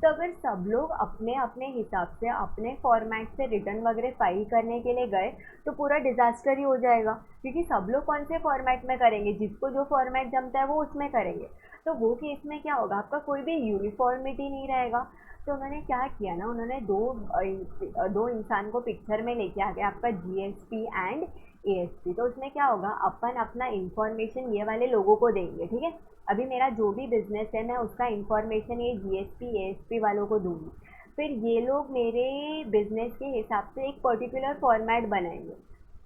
तो अगर सब लोग अपने अपने हिसाब से अपने फॉर्मेट से रिटर्न वगैरह फाइल करने के लिए गए तो पूरा डिज़ास्टर ही हो जाएगा, क्योंकि सब लोग कौन से फॉर्मेट में करेंगे? जिसको जो फॉर्मेट जमता है वो उसमें करेंगे। तो वो केस में क्या होगा, आपका कोई भी यूनिफॉर्मिटी नहीं रहेगा। तो उन्होंने क्या किया ना, उन्होंने दो इंसान को पिक्चर में लेके आ गए, आपका जीएसटी एंड ASP। तो उसमें क्या होगा, अपन अपना इंफॉर्मेशन ये वाले लोगों को देंगे, ठीक है। अभी मेरा जो भी बिजनेस है मैं उसका इंफॉर्मेशन ये GST ASP वालों को दूंगी, फिर ये लोग मेरे बिजनेस के हिसाब से एक पर्टिकुलर फॉर्मेट बनाएंगे,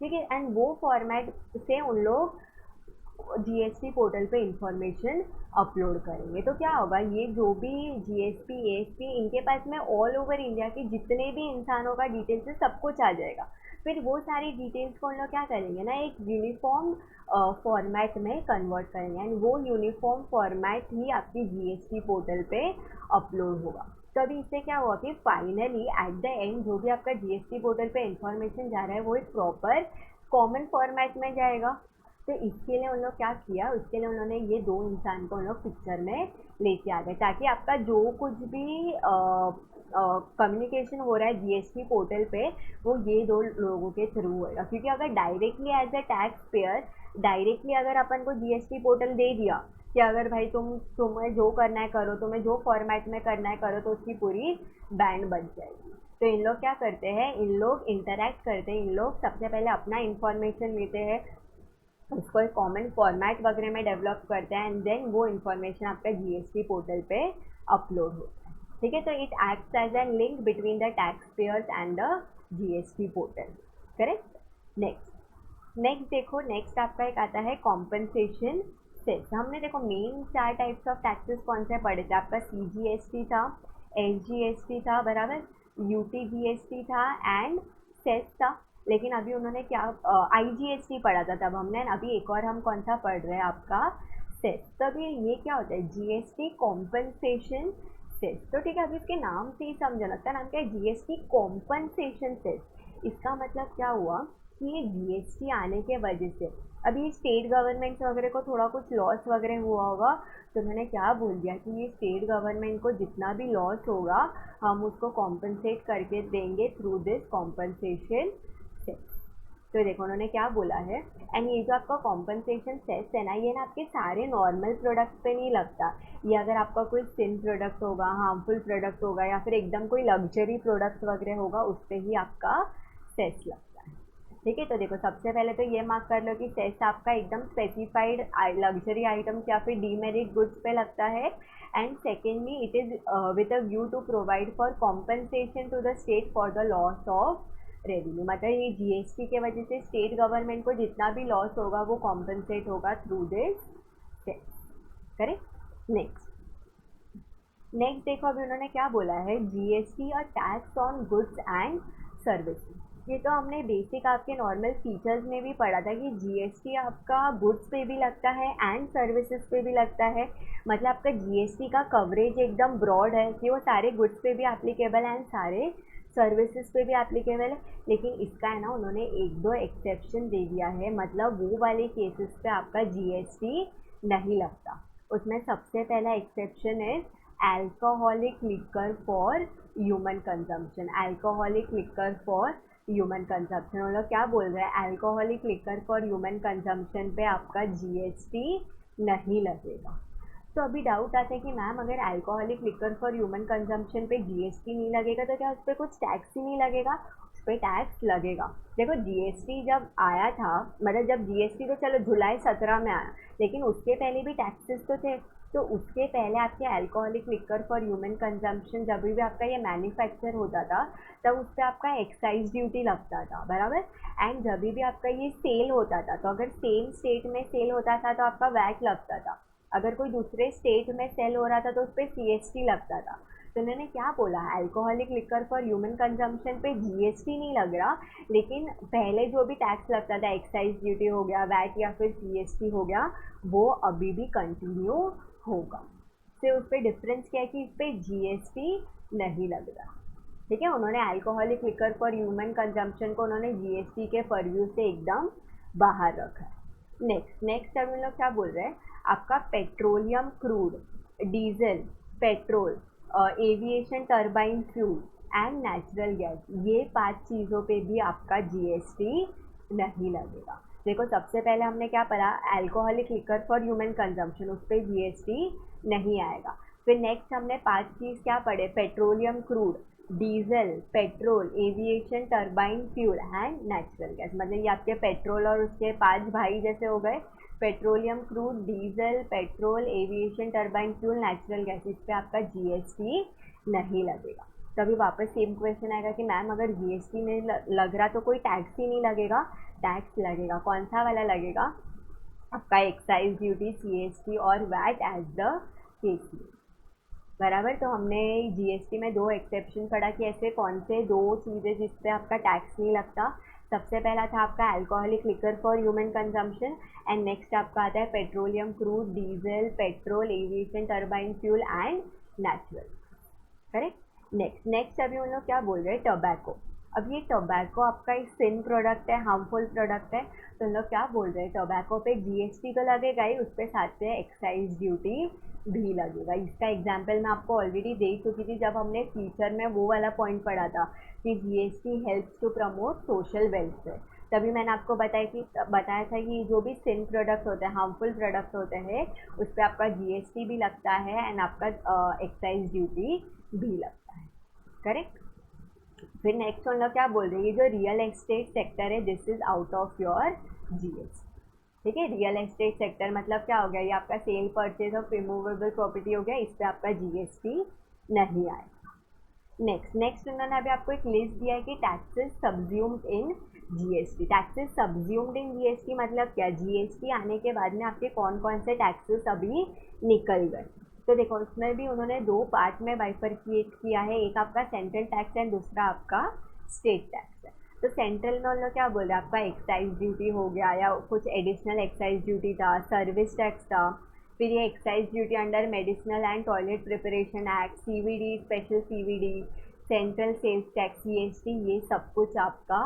ठीक है। एंड वो फॉर्मेट से उन लोग जीएसटी पोर्टल पे इंफॉर्मेशन अपलोड करेंगे। तो क्या होगा, ये जो भी GST ASP इनके पास में ऑल ओवर इंडिया के जितने भी इंसानों का डिटेल्स है सब कुछ आ जाएगा। फिर वो सारी डिटेल्स को हम लोग क्या करेंगे ना, एक यूनिफॉर्म फॉर्मेट में कन्वर्ट करेंगे एंड वो यूनिफॉर्म फॉर्मेट ही आपकी जीएसटी पोर्टल पे अपलोड होगा। तो अभी इससे क्या हुआ कि फाइनली एट द एंड जो भी आपका जीएसटी पोर्टल पे इंफॉर्मेशन जा रहा है वो एक प्रॉपर कॉमन फॉर्मेट में जाएगा। तो इसके लिए उन लोग क्या किया, उसके लिए उन्होंने ये दो इंसान को उन लोग पिक्चर में लेके आ गए, ताकि आपका जो कुछ भी कम्युनिकेशन हो रहा है जीएसटी पोर्टल पे, वो ये दो लोगों के थ्रू होगा। क्योंकि अगर directly as a tax payer directly अगर अपन को जीएसटी पोर्टल दे दिया कि अगर भाई तुम्हें जो करना है करो, तुम्हें जो फॉर्मेट में करना है करो, तो उसकी पूरी बैंड बच जाएगी। तो इन लोग क्या करते हैं, इन लोग इंटरैक्ट करते हैं, इन लोग सबसे पहले अपना इंफॉर्मेशन लेते हैं, उसको एक कॉमन फॉर्मेट वगैरह में डेवलप करते हैं, एंड देन वो इन्फॉर्मेशन आपका जीएसटी पोर्टल पे अपलोड होता है। ठीक है, तो it acts as an link between the tax payers and the GST portal. Correct. Next देखो, नेक्स्ट आपका एक आता है कॉम्पनसेशन सेस। हमने देखो मेन 4 टाइप्स ऑफ टैक्सेस कौन से पढ़े थे, आपका सीजीएसटी था, एसजीएसटी था, बराबर, यूटीजीएसटी था एंड सेस था। लेकिन अभी उन्होंने क्या आईजीएसटी पढ़ा था तब हमने, अभी एक और हम कौन सा पढ़ रहे हैं आपका सेस। तो अभी ये क्या होता है, जीएसटी कॉम्पनसेशन सेस। तो ठीक है, अभी इसके नाम से ही समझना, इसका नाम क्या है, जीएसटी कॉम्पनसेशन सेस। इसका मतलब क्या हुआ कि ये जीएसटी आने के वजह से अभी स्टेट गवर्नमेंट वगैरह को थोड़ा कुछ लॉस वगैरह हुआ होगा, तो उन्होंने क्या बोल दिया कि ये स्टेट गवर्नमेंट को जितना भी लॉस होगा हम उसको कॉम्पनसेट करके देंगे थ्रू दिस कॉम्पनसेशन सेस। तो देखो उन्होंने क्या बोला है, एंड ये जो आपका कॉम्पनसेशन सेस है ना, ये ना आपके सारे नॉर्मल प्रोडक्ट्स पे नहीं लगता। ये अगर आपका कोई सिन प्रोडक्ट होगा, हार्मफुल प्रोडक्ट होगा, या फिर एकदम कोई लग्जरी प्रोडक्ट वगैरह होगा, उस पर ही आपका सेस लगता है। ठीक है, तो देखो सबसे पहले तो ये मार्क कर लो कि सेस आपका एकदम स्पेसिफाइड लग्जरी आइटम्स या फिर डीमेरिट गुड्स पे लगता है। And secondly it is with a view to provide for compensation to the state for the loss of revenue. मतलब ये जीएसटी के वजह से स्टेट गवर्नमेंट को जितना भी लॉस होगा वो कॉम्पनसेट होगा through this cess. Correct. Next देखो, अभी उन्होंने क्या बोला है, जीएसटी और tax on goods and services. ये तो हमने बेसिक आपके नॉर्मल फीचर्स में भी पढ़ा था कि जीएसटी आपका गुड्स पे भी लगता है एंड सर्विसेज पे भी लगता है। मतलब आपका जीएसटी का कवरेज एकदम ब्रॉड है कि वो सारे गुड्स पे भी एप्लीकेबल है एंड सारे सर्विसेज पे भी एप्लीकेबल है। लेकिन इसका है ना, उन्होंने एक दो एक्सेप्शन दे दिया है, मतलब वो वाले केसेस पे आपका जीएसटी नहीं लगता। उसमें सबसे पहला एक्सेप्शन है alcoholic liquor for human consumption. Alcoholic liquor for human consumption, वो लोग क्या बोल रहे हैं, alcoholic liquor for human consumption पे आपका जीएसटी नहीं लगेगा। तो अभी डाउट आता है कि मैम अगर alcoholic liquor for human consumption पे जीएसटी नहीं लगेगा तो क्या उस पर कुछ टैक्स ही नहीं लगेगा? उस पर टैक्स लगेगा। देखो जीएसटी जब आया था, मतलब जब जीएसटी तो चलो जुलाई 17 में आया, लेकिन उसके पहले भी टैक्सेस तो थे। तो उसके पहले आपके alcoholic liquor for human consumption जब भी आपका ये मैन्युफैक्चर होता था तब उस पर आपका एक्साइज ड्यूटी लगता था, बराबर। एंड जब भी आपका ये सेल होता था, तो अगर सेम स्टेट में सेल होता था तो आपका वैट लगता था। अगर कोई दूसरे स्टेट में सेल हो रहा था तो उस पर सीएसटी लगता था। तो उन्होंने क्या बोला, alcoholic liquor for human consumption पे जीएसटी नहीं लग रहा, लेकिन पहले जो भी टैक्स लगता था, एक्साइज ड्यूटी हो गया, वैट या फिर सीएसटी हो गया, वो अभी भी कंटिन्यू होगा। तो उस पर डिफरेंस क्या है कि इस पर जीएसटी नहीं लग रहा। ठीक है, उन्होंने alcoholic liquor for human consumption को उन्होंने जीएसटी के परव्यू से एकदम बाहर रखा है। नेक्स्ट अब हम लोग क्या बोल रहे हैं, आपका petroleum crude, diesel, petrol, aviation turbine fuel and natural gas, ये 5 चीज़ों पे भी आपका जीएसटी नहीं लगेगा। देखो सबसे पहले हमने क्या पढ़ा, alcoholic liquor for human consumption, उस पर जीएसटी नहीं आएगा। फिर नेक्स्ट हमने 5 चीज़ क्या पढ़े, petroleum crude, diesel, petrol, aviation turbine fuel and natural gas. मतलब ये आपके पेट्रोल और उसके 5 भाई जैसे हो गए, petroleum crude, diesel, petrol, aviation turbine fuel, natural gas, इस पर आपका जीएसटी नहीं लगेगा। तो अभी वापस सेम क्वेश्चन आएगा कि मैम अगर जीएसटी नहीं लग रहा तो कोई टैक्स ही नहीं लगेगा? टैक्स लगेगा। कौन सा वाला लगेगा? आपका एक्साइज ड्यूटी, सीएसटी और वैट एज द केसी, बराबर। तो हमने जीएसटी में 2 एक्सेप्शन पढ़ा कि ऐसे कौन से 2 चीज़ें जिस पे आपका टैक्स नहीं लगता। सबसे पहला था आपका alcoholic liquor for human consumption, and next आपका आता है petroleum crude, diesel, petrol, aviation turbine fuel and natural. Correct. Next अभी हम लोग क्या बोल रहे हैं, टोबैको। अब ये टोबैको आपका एक सिन प्रोडक्ट है, हार्मफुल प्रोडक्ट है, तो हम लोग क्या बोल रहे हैं, टोबैको पे जीएसटी तो लगेगा ही, उस पर साथ से एक्साइज ड्यूटी भी लगेगा। इसका एग्जाम्पल मैं आपको ऑलरेडी दे चुकी थी जब हमने फ्यूचर में वो वाला पॉइंट पढ़ा था कि GST helps to promote social welfare. तभी मैंने आपको बताया था कि जो भी सिन प्रोडक्ट होते हैं, हार्मफुल प्रोडक्ट होते हैं, उस पर आपका जीएसटी भी लगता है एंड आपका एक्साइज ड्यूटी भी लगता है, करेक्ट। फिर नेक्स्ट हम लोग क्या बोल रहे हैं, ये जो रियल एस्टेट सेक्टर है, this is out of your GST. ठीक है, रियल एस्टेट सेक्टर मतलब क्या हो गया, ये आपका cell purchase of removable property हो गया, इस पर आपका जीएसटी नहीं आएगा। नेक्स्ट उन्होंने अभी आपको एक लिस्ट दिया है कि taxes subsumed in GST. Taxes subsumed in GST मतलब क्या, जीएसटी आने के बाद में आपके कौन कौन से टैक्सेस अभी निकल गए। तो देखो उसमें भी उन्होंने दो पार्ट में बाइफरकिएट किया है, एक आपका सेंट्रल टैक्स है, दूसरा आपका स्टेट टैक्स है। तो सेंट्रल में उन लोग क्या बोल रहे हैं, आपका एक्साइज ड्यूटी हो गया या कुछ एडिशनल एक्साइज ड्यूटी था, सर्विस टैक्स था, फिर ये excise duty under medicinal and toilet preparation act, CVD, special CVD, central sales tax, CST, ये सब कुछ आपका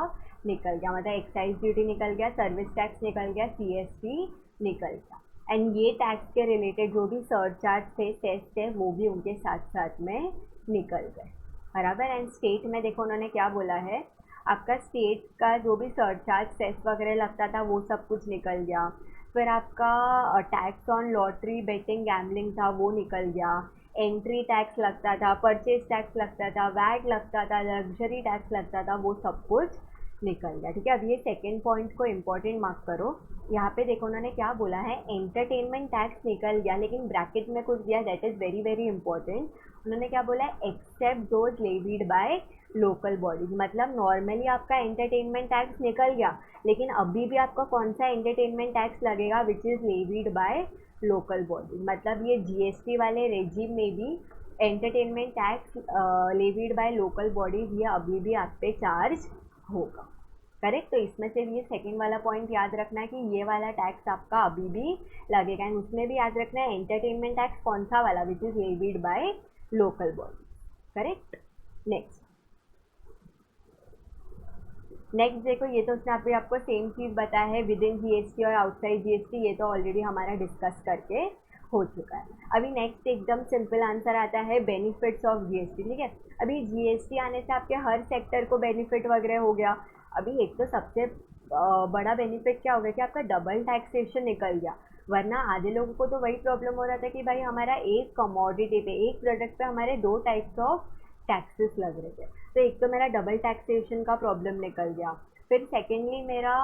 निकल गया। मतलब एक्साइज ड्यूटी निकल गया, सर्विस टैक्स निकल गया, सीएसटी निकल गया। एंड ये टैक्स के रिलेटेड जो भी सरचार्ज थे, सेस थे, वो भी उनके साथ साथ में निकल गए, बराबर। एंड स्टेट में देखो उन्होंने क्या बोला है, आपका स्टेट का जो भी सरचार्ज सेस वगैरह लगता था वो सब कुछ निकल गया। फिर आपका tax on lottery, betting, gambling था, वो निकल गया। एंट्री टैक्स लगता था, परचेज टैक्स लगता था, वैट लगता था, लग्जरी टैक्स लगता था, वो सब कुछ निकल गया। ठीक है, अब ये सेकेंड पॉइंट को इम्पोर्टेंट मार्क करो। यहाँ पे देखो उन्होंने क्या बोला है, एंटरटेनमेंट टैक्स निकल गया, लेकिन ब्रैकेट में कुछ दिया, that is very very important. उन्होंने क्या बोला है, except those levied by local bodies. मतलब नॉर्मली आपका एंटरटेनमेंट टैक्स निकल गया, लेकिन अभी भी आपका कौन सा एंटरटेनमेंट टैक्स लगेगा, which is levied by local bodies. मतलब ये जीएसटी वाले रेजिम में भी entertainment tax levied by local bodies ये अभी भी आप पे चार्ज होगा, करेक्ट। तो इसमें से ये सेकंड वाला पॉइंट याद रखना है कि ये वाला टैक्स आपका अभी भी लगेगा। एंड उसमें भी याद रखना है एंटरटेनमेंट टैक्स कौन सा वाला, which is levied by local body, correct. Next देखो, ये तो उसने अभी आपको सेम चीज़ बताया है, विद इन जीएसटी और आउटसाइड जीएसटी, ये तो ऑलरेडी हमारा डिस्कस करके हो चुका है। अभी नेक्स्ट एकदम सिंपल आंसर आता है, बेनिफिट्स ऑफ जीएसटी। ठीक है, अभी जीएसटी आने से आपके हर सेक्टर को बेनिफिट वगैरह हो गया। अभी एक तो सबसे बड़ा बेनिफिट क्या हो गया कि आपका डबल टैक्सेशन निकल गया। वरना आधे लोगों को तो वही प्रॉब्लम हो रहा था कि भाई हमारा एक कमोडिटी पे, एक प्रोडक्ट पे हमारे दो टाइप्स ऑफ टैक्सेस लग रहे थे। तो एक तो मेरा डबल टैक्सेशन का प्रॉब्लम निकल गया, फिर सेकेंडली मेरा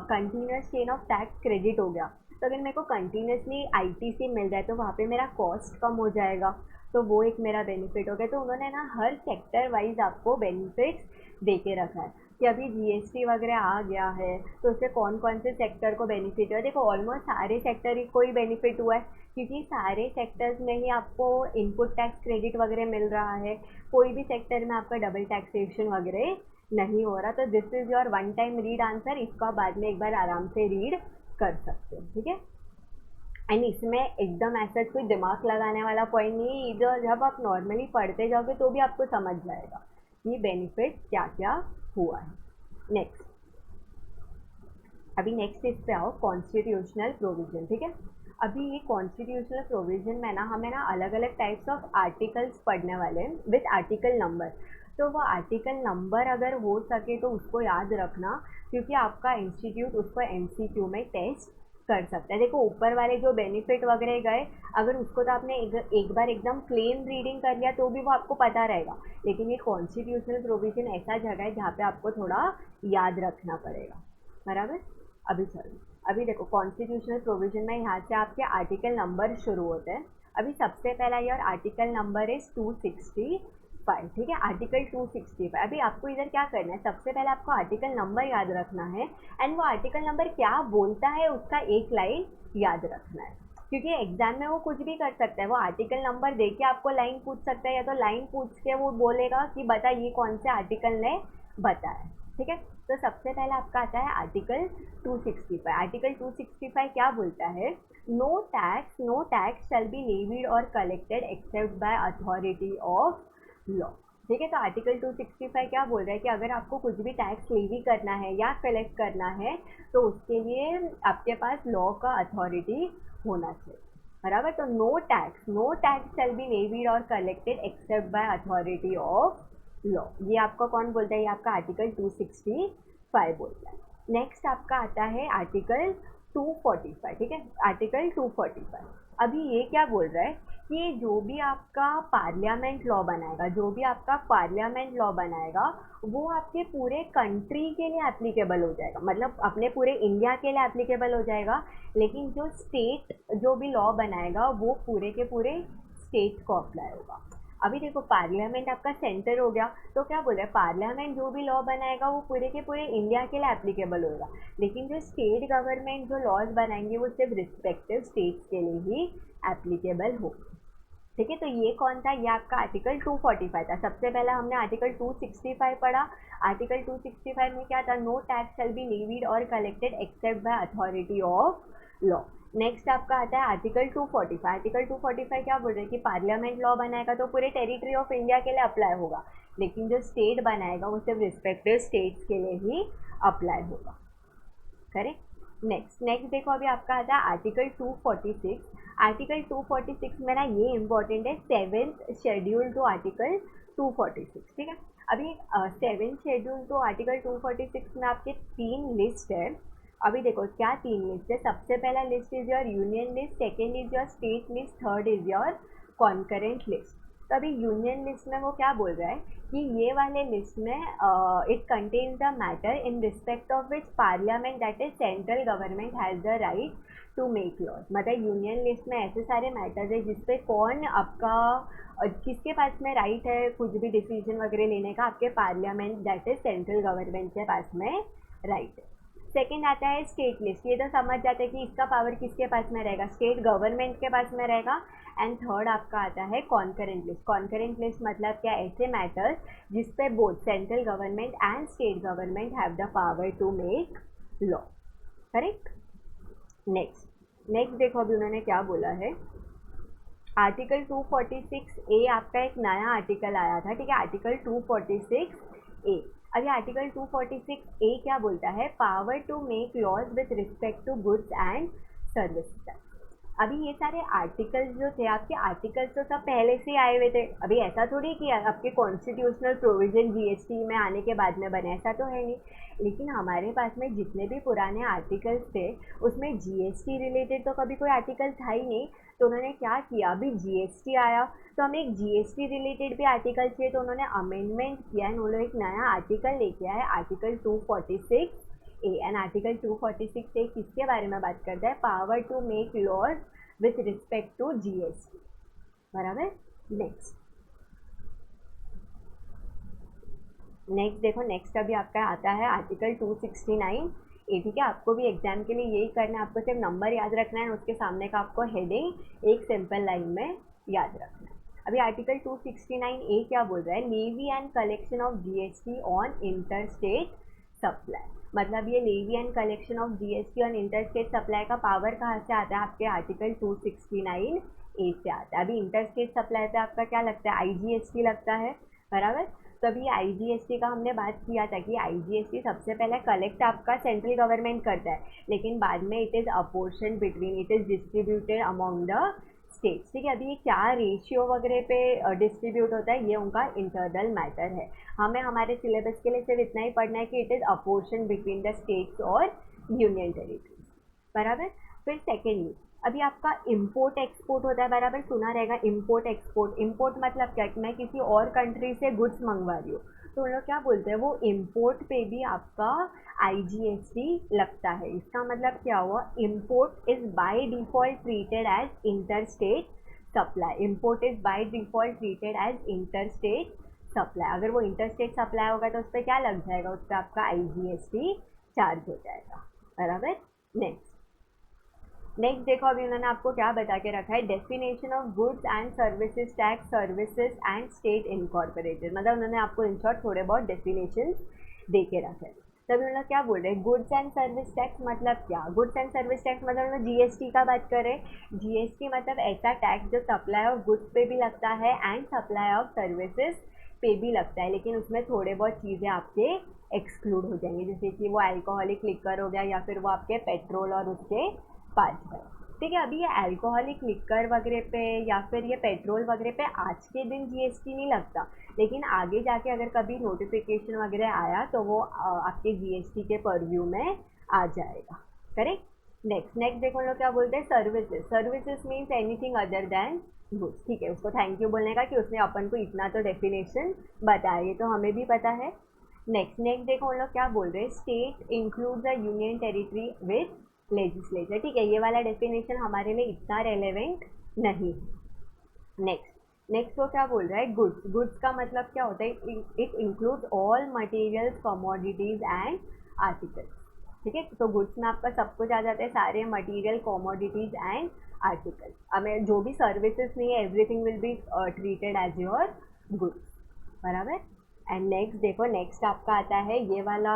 continuous chain of tax credit हो गया। तो अगर मेरे को कंटिन्यूसली आईटीसी मिल जाए तो वहाँ पे मेरा कॉस्ट कम हो जाएगा, तो वो एक मेरा बेनिफिट हो गया। तो उन्होंने ना हर सेक्टर वाइज आपको बेनिफिट्स दे के रखा है कि अभी जीएसटी वगैरह आ गया है तो उससे कौन कौन से सेक्टर को बेनिफिट हुआ है। देखो ऑलमोस्ट सारे सेक्टर को ही बेनिफिट हुआ है, क्योंकि सारे सेक्टर्स में ही आपको इनपुट टैक्स क्रेडिट वगैरह मिल रहा है, कोई भी सेक्टर में आपका डबल टैक्सेशन वगैरह नहीं हो रहा। तो this is your one time read answer, इसका बाद में एक बार आराम से रीड कर सकते हो, ठीक है। एंड इसमें एकदम ऐसा कोई दिमाग लगाने वाला पॉइंट नहीं, जो जब आप नॉर्मली पढ़ते जाओगे तो भी आपको समझ जाएगा कि बेनिफिट क्या क्या हुआ है। नेक्स्ट, अभी नेक्स्ट इस पे आओ, कॉन्स्टिट्यूशनल प्रोविजन। ठीक है, अभी ये कॉन्स्टिट्यूशनल प्रोविजन में ना हमें ना अलग अलग टाइप्स ऑफ आर्टिकल्स पढ़ने वाले हैं विथ आर्टिकल नंबर। तो वो आर्टिकल नंबर अगर हो सके तो उसको याद रखना, क्योंकि आपका इंस्टीट्यूट उसको एमसीक्यू में टेस्ट कर सकता है। देखो ऊपर वाले जो बेनिफिट वगैरह गए, अगर उसको तो आपने एक बार एकदम प्लेन रीडिंग कर लिया तो भी वो आपको पता रहेगा, लेकिन ये कॉन्स्टिट्यूशनल प्रोविजन ऐसा जगह है जहाँ पे आपको थोड़ा याद रखना पड़ेगा, बराबर। अभी चलो, अभी देखो कॉन्स्टिट्यूशनल प्रोविजन में यहाँ से आपके आर्टिकल नंबर शुरू होते हैं। अभी सबसे पहला यार आर्टिकल नंबर इज 265। ठीक है, आर्टिकल 265। अभी आपको इधर क्या करना है, सबसे पहले आपको आर्टिकल नंबर याद रखना है, एंड वो आर्टिकल नंबर क्या बोलता है उसका एक लाइन याद रखना है, क्योंकि एग्जाम में वो कुछ भी कर सकता है। वो आर्टिकल नंबर दे के आपको लाइन पूछ सकता है, या तो लाइन पूछ के वो बोलेगा कि बता ये कौन से आर्टिकल ने बताया। ठीक है, तो सबसे पहले आपका आता है आर्टिकल 265। आर्टिकल 265 क्या बोलता है, no tax shall be levied और collected except by authority of law. ठीक है। तो आर्टिकल 265 क्या बोल रहा है कि अगर आपको कुछ भी टैक्स लेवी करना है या कलेक्ट करना है तो उसके लिए आपके पास लॉ का अथॉरिटी होना चाहिए, बराबर। तो no tax shall B levied और collected except by authority of law, ये आपका कौन बोलता है, ये आपका आर्टिकल 265 बोलता है। नेक्स्ट आपका आता है आर्टिकल 245, ठीक है, आर्टिकल 245। अभी ये क्या बोल रहा है कि जो भी आपका पार्लियामेंट लॉ बनाएगा, जो भी आपका पार्लियामेंट लॉ बनाएगा वो आपके पूरे कंट्री के लिए एप्लीकेबल हो जाएगा, मतलब अपने पूरे इंडिया के लिए एप्लीकेबल हो जाएगा। लेकिन जो स्टेट जो भी लॉ बनाएगा वो पूरे के पूरे स्टेट को अप्लाई होगा। अभी देखो पार्लियामेंट आपका सेंटर हो गया, तो क्या बोल रहा है, पार्लियामेंट जो भी लॉ बनाएगा वो पूरे के पूरे इंडिया के लिए एप्लीकेबल होगा। लेकिन जो स्टेट गवर्नमेंट जो लॉज बनाएंगे वो सिर्फ रिस्पेक्टिव स्टेट्स के लिए ही एप्लीकेबल हो, ठीक है। तो ये कौन था, ये आपका आर्टिकल 245 था। सबसे पहला हमने आर्टिकल 265 पढ़ा। आर्टिकल 265 में क्या था, no tax shall B levied और collected except by authority of law. Next आपका आता है आर्टिकल 245। आर्टिकल 245 क्या बोल रहे हैं कि पार्लियामेंट लॉ बनाएगा तो पूरे टेरिटरी ऑफ इंडिया के लिए अप्लाई होगा, लेकिन जो स्टेट बनाएगा वो सिर्फ रिस्पेक्टिव स्टेट्स के लिए ही अप्लाई होगा, करेक्ट। नेक्स्ट देखो अभी आपका आता है आर्टिकल 246। आर्टिकल 246 में ना ये इंपॉर्टेंट है, 7th शेड्यूल टू आर्टिकल 246, ठीक है। अभी 7th शेड्यूल टू आर्टिकल 246 में आपके 3 लिस्ट है। अभी देखो क्या 3 लिस्ट है, सबसे पहला list is your union list, second is your state list, third is your concurrent list. तो अभी यूनियन लिस्ट में वो क्या बोल रहा है कि ये वाले लिस्ट में it contains the matter in respect of which parliament that is central government has the right to make laws. मतलब यूनियन लिस्ट में ऐसे सारे मैटर्स है जिसपे कौन आपका किसके पास में राइट है कुछ भी डिसीजन वगैरह लेने का, आपके parliament that is central government के पास में राइट है। सेकेंड आता है स्टेट लिस्ट, ये तो समझ जाते हैं कि इसका पावर किसके पास में रहेगा, स्टेट गवर्नमेंट के पास में रहेगा। एंड थर्ड आपका आता है कॉन्करेंट लिस्ट। कॉन्करेंट लिस्ट मतलब क्या, ऐसे मैटर्स जिसपे both central government and state government have the power to make law, correct. Next देखो अभी उन्होंने क्या बोला है, आर्टिकल 246A आपका एक नया आर्टिकल आया था, ठीक है, आर्टिकल 246A। अभी आर्टिकल 246A क्या बोलता है, power to make laws with respect to goods and services. अभी ये सारे आर्टिकल्स जो थे आपके आर्टिकल्स तो सब पहले से आए हुए थे, अभी ऐसा थोड़ी कि आपके कॉन्स्टिट्यूशनल प्रोविजन जीएसटी में आने के बाद में बने, ऐसा तो है नहीं। लेकिन हमारे पास में जितने भी पुराने आर्टिकल्स थे उसमें जीएसटी रिलेटेड तो कभी कोई आर्टिकल था ही नहीं। तो उन्होंने क्या किया, अभी जीएसटी आया तो हमें एक जीएसटी रिलेटेड भी आर्टिकल चाहिए, तो उन्होंने अमेंडमेंट किया एंड उन्होंने एक नया आर्टिकल लेके आया, article 246A। And article 246A किसके बारे में बात करता है, power to make laws with respect to GST, बराबर। नेक्स्ट देखो, नेक्स्ट अभी आपका आता है आर्टिकल 269A, ठीक है। आपको भी एग्जाम के लिए यही करना है, आपको सिर्फ नंबर याद रखना है, उसके सामने का आपको हेडिंग एक सिंपल लाइन में याद रखना है। अभी आर्टिकल 269A क्या बोल रहा है, levy and collection of GST on inter state supply. मतलब ये levy and collection of GST on inter state supply का पावर कहाँ से आता है, आपके आर्टिकल 269A से आता है। अभी इंटर स्टेट सप्लाई पे आपका क्या लगता है, आईजीएसटी लगता है, बराबर। तभी आईजीएसटी का हमने बात किया था कि आईजीएसटी सबसे पहले कलेक्ट आपका सेंट्रल गवर्नमेंट करता है, लेकिन बाद में it is apportion between, it is distributed among the states, ठीक है। अभी ये क्या रेशियो वगैरह पे डिस्ट्रीब्यूट होता है ये उनका इंटरनल मैटर है, हमें हमारे सिलेबस के लिए सिर्फ इतना ही पढ़ना है कि it is apportion between the states और यूनियन टेरिटरीज, बराबर। फिर सेकेंडली अभी आपका इम्पोर्ट एक्सपोर्ट होता है, बराबर, सुना रहेगा इम्पोर्ट एक्सपोर्ट। इम्पोर्ट मतलब क्या, कि मैं किसी और कंट्री से गुड्स मंगवा रही हूँ तो उन लोग क्या बोलते हैं, वो इम्पोर्ट पे भी आपका आईजीएसटी लगता है। इसका मतलब क्या हुआ, import is by default treated as inter state supply, import is by default treated as inter state supply. अगर वो इंटर स्टेट सप्लाई होगा तो उस पर क्या लग जाएगा, उस पर आपका आईजीएसटी चार्ज हो जाएगा, बराबर। नेक्स्ट देखो अभी उन्होंने आपको क्या बता के रखा है, definition of goods and services tax, services and state incorporated. मतलब उन्होंने आपको इन शॉर्ट थोड़े बहुत डेफिनेशन दे के रखे हैं। तभी उन्होंने क्या बोल रहे हैं, गुड्स एंड सर्विस टैक्स मतलब क्या, गुड्स एंड सर्विस टैक्स मतलब उन्होंने जीएसटी का बात करें। जीएसटी मतलब ऐसा टैक्स जो सप्लाई ऑफ गुड्स पे भी लगता है एंड सप्लाई ऑफ सर्विसेज पे भी लगता है, लेकिन उसमें थोड़े बहुत चीज़ें आपके एक्सक्लूड हो जाएंगी, जैसे कि वो अल्कोहलिक लिकर हो गया या फिर वो आपके पेट्रोल और उसके पार्ट्स पर। ठीक है, अभी ये अल्कोहलिक लिकर वगैरह पे या फिर ये पेट्रोल वगैरह पे आज के दिन जीएसटी नहीं लगता, लेकिन आगे जाके अगर कभी नोटिफिकेशन वगैरह आया तो वो आपके जीएसटी के परव्यू में आ जाएगा। करेक्ट। नेक्स्ट देखो लोग क्या बोलते हैं, services. Services means anything other than goods. ठीक है, उसको थैंक यू बोलने का कि उसने अपन को इतना तो डेफिनेशन बताया, ये तो हमें भी पता है। नेक्स्ट देखो हम लोग क्या बोल रहे हैं, state includes the union territory with legislature. ठीक है, ये वाला डेफिनेशन हमारे लिए इतना रेलेवेंट नहीं है। नेक्स्ट वो क्या बोल रहा है, गुड्स। गुड्स का मतलब क्या होता है, it includes all materials, commodities and articles. ठीक है, तो गुड्स में आपका सब कुछ आ जाता है, सारे मटेरियल, कमोडिटीज एंड आर्टिकल्स। हमें जो भी सर्विसेज नहीं है, everything will be treated as your goods. बराबर। एंड नेक्स्ट देखो, नेक्स्ट आपका आता है ये वाला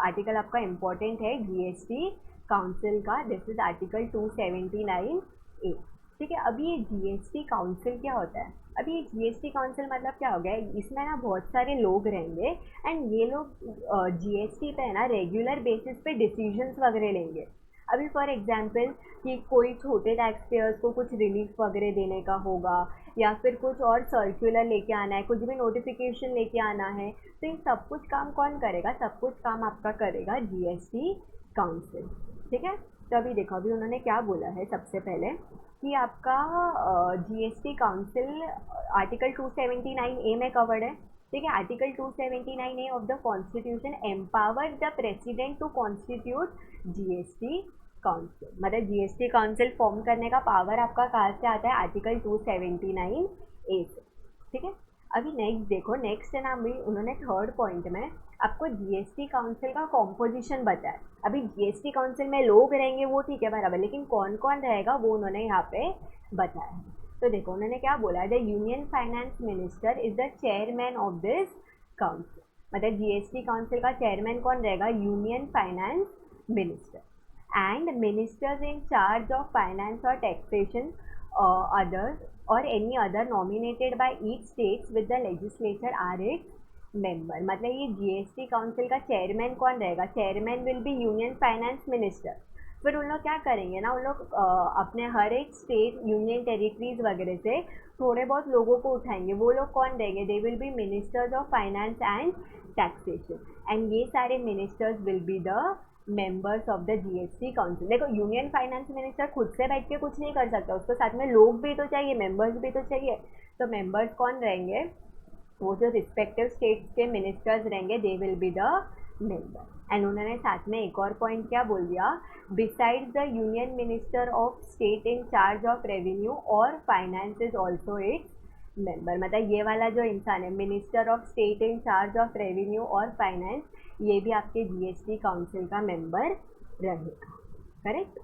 आर्टिकल आपका इम्पोर्टेंट है जीएसटी काउंसिल का। This is article 279A। ठीक है, अभी ये जीएसटी काउंसिल क्या होता है, अभी ये जीएसटी काउंसिल मतलब क्या हो गया, इसमें ना बहुत सारे लोग रहेंगे एंड ये लोग जीएसटी पे ना रेगुलर बेसिस पे डिसीजंस वगैरह लेंगे। अभी फॉर एग्जांपल कि कोई छोटे टैक्स पेयर्स को कुछ रिलीफ वगैरह देने का होगा या फिर कुछ और सर्कुलर लेके आना है, कुछ भी नोटिफिकेशन लेके आना है, तो इन सब कुछ काम कौन करेगा, सब कुछ काम आपका करेगा जीएसटी काउंसिल। ठीक है, तो अभी देखो, अभी उन्होंने क्या बोला है सबसे पहले कि आपका जीएसटी काउंसिल आर्टिकल 279A में कवर्ड है। ठीक है, article 279A of the constitution empower the president to constitute GST council. मतलब जीएसटी काउंसिल फॉर्म करने का पावर आपका कहाँ से आता है, आर्टिकल 279A से। ठीक है, अभी नेक्स्ट देखो, नेक्स्ट है ना, अभी उन्होंने थर्ड पॉइंट में आपको जीएसटी काउंसिल का कॉम्पोजिशन बताया। अभी जीएसटी काउंसिल में लोग रहेंगे वो ठीक है बराबर, लेकिन कौन कौन रहेगा वो उन्होंने यहाँ पे बताया। तो देखो उन्होंने क्या बोला है, the union finance minister is the chairman of this council. मतलब जीएसटी काउंसिल का चेयरमैन कौन रहेगा, union finance minister. And ministers in charge of finance और taxation others or any other nominated by each states with the legislature are its member। मतलब ये GST council का chairman कौन रहेगा, chairman will be union finance minister. फिर उन लोग क्या करेंगे ना, उन लोग अपने हर एक स्टेट, यूनियन टेरिटरीज वगैरह से थोड़े बहुत लोगों को उठाएंगे। वो लोग कौन रहेंगे, they will B ministers of finance and taxation, and ये सारे ministers will be the members of the GST council. देखो यूनियन फाइनेंस मिनिस्टर खुद से बैठ के कुछ नहीं कर सकता, उसको साथ में लोग भी तो चाहिए, मेंबर्स भी तो चाहिए। तो मेंबर्स कौन रहेंगे, वो जो रिस्पेक्टिव स्टेट्स के मिनिस्टर्स रहेंगे, they will be the member. And उन्होंने साथ में एक और पॉइंट क्या बोल दिया, besides the union minister of state in charge of revenue और finance is also its member. मतलब ये वाला जो इंसान है, minister of state in charge of revenue और फाइनेंस, ये भी आपके जीएसटी काउंसिल का मेंबर रहेगा। करेक्ट।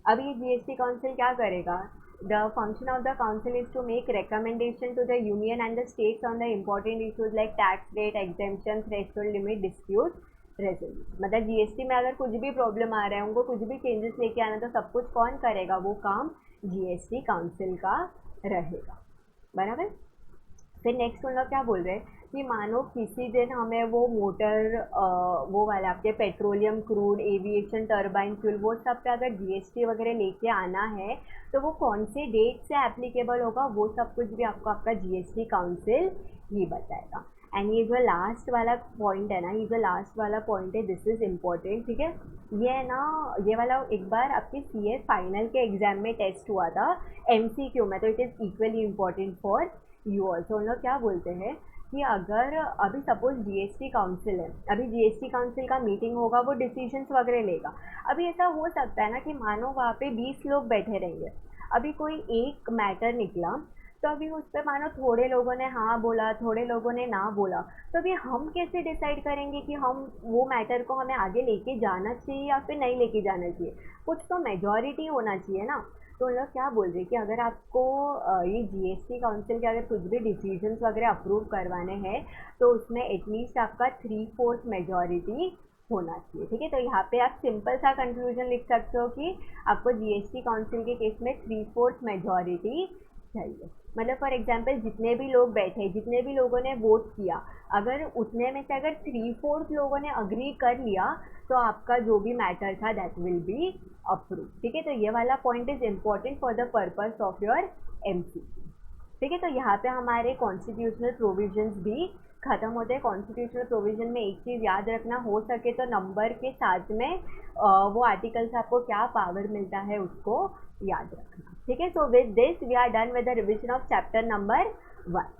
अभी ये जीएसटी काउंसिल क्या करेगा, the function of the council is to make recommendation to the union and the states on the important issues like tax rate, exemption, threshold limit, dispute resolution. मतलब GST में अगर कुछ भी problem आ रहा है, उनको कुछ भी चेंजेस लेके आना, तो सब कुछ कौन करेगा, वो काम जीएसटी काउंसिल का रहेगा। बराबर। फिर नेक्स्ट उन लोग क्या बोल रहे हैं कि मानो किसी दिन हमें वो मोटर वो वाला आपके petroleum, crude, aviation, turbine fuel, वो सब पे अगर जीएसटी वगैरह लेके आना है तो वो कौन से डेट से एप्लीकेबल होगा, वो सब कुछ भी आपको आपका जीएसटी काउंसिल ही बताएगा। एंड ये जो लास्ट वाला पॉइंट है ना, ये जो लास्ट वाला पॉइंट है, दिस इज़ इम्पॉर्टेंट। ठीक है, ये है ना, ये वाला एक बार आपके सीए फाइनल के एग्जाम में टेस्ट हुआ था एमसीक्यू में, तो it is equally important for you also. उन लोग क्या बोलते हैं कि अगर अभी सपोज जीएसटी काउंसिल है, अभी जीएसटी काउंसिल का मीटिंग होगा, वो डिसीजंस वगैरह लेगा। अभी ऐसा हो सकता है ना कि मानो वहाँ पे 20 लोग बैठे रहेंगे, अभी कोई एक मैटर निकला, तो अभी उस पर मानो थोड़े लोगों ने हाँ बोला, थोड़े लोगों ने ना बोला, तो अभी हम कैसे डिसाइड करेंगे कि हम वो मैटर को हमें आगे लेके जाना चाहिए या फिर नहीं लेके जाना चाहिए, कुछ तो मेजॉरिटी होना चाहिए ना। तो उन लोग क्या बोल रहे हैं कि अगर आपको ये जीएसटी काउंसिल के अगर कुछ भी डिसीजंस वगैरह अप्रूव करवाने हैं, तो उसमें एटलीस्ट आपका 3/4 मेजॉरिटी होना चाहिए। ठीक है, तो यहाँ पे आप सिंपल सा कंक्लूजन लिख सकते हो कि आपको जीएसटी काउंसिल के केस में 3/4 मेजॉरिटी चाहिए। मतलब फॉर एग्जांपल जितने भी लोग बैठे, जितने भी लोगों ने वोट किया, अगर उतने में से अगर 3/4 लोगों ने अग्री कर लिया तो आपका जो भी मैटर था दैट विल बी अप्रूव। ठीक है, तो ये वाला point is important for the purpose of your MCQ. ठीक है, तो यहाँ पे हमारे कॉन्स्टिट्यूशनल प्रोविजंस भी खत्म होते हैं। कॉन्स्टिट्यूशनल प्रोविजन में एक चीज़ याद रखना, हो सके तो नंबर के साथ में वो आर्टिकल से आपको क्या पावर मिलता है उसको याद रखना। ठीक है, so with this we are done with the revision of chapter number 1।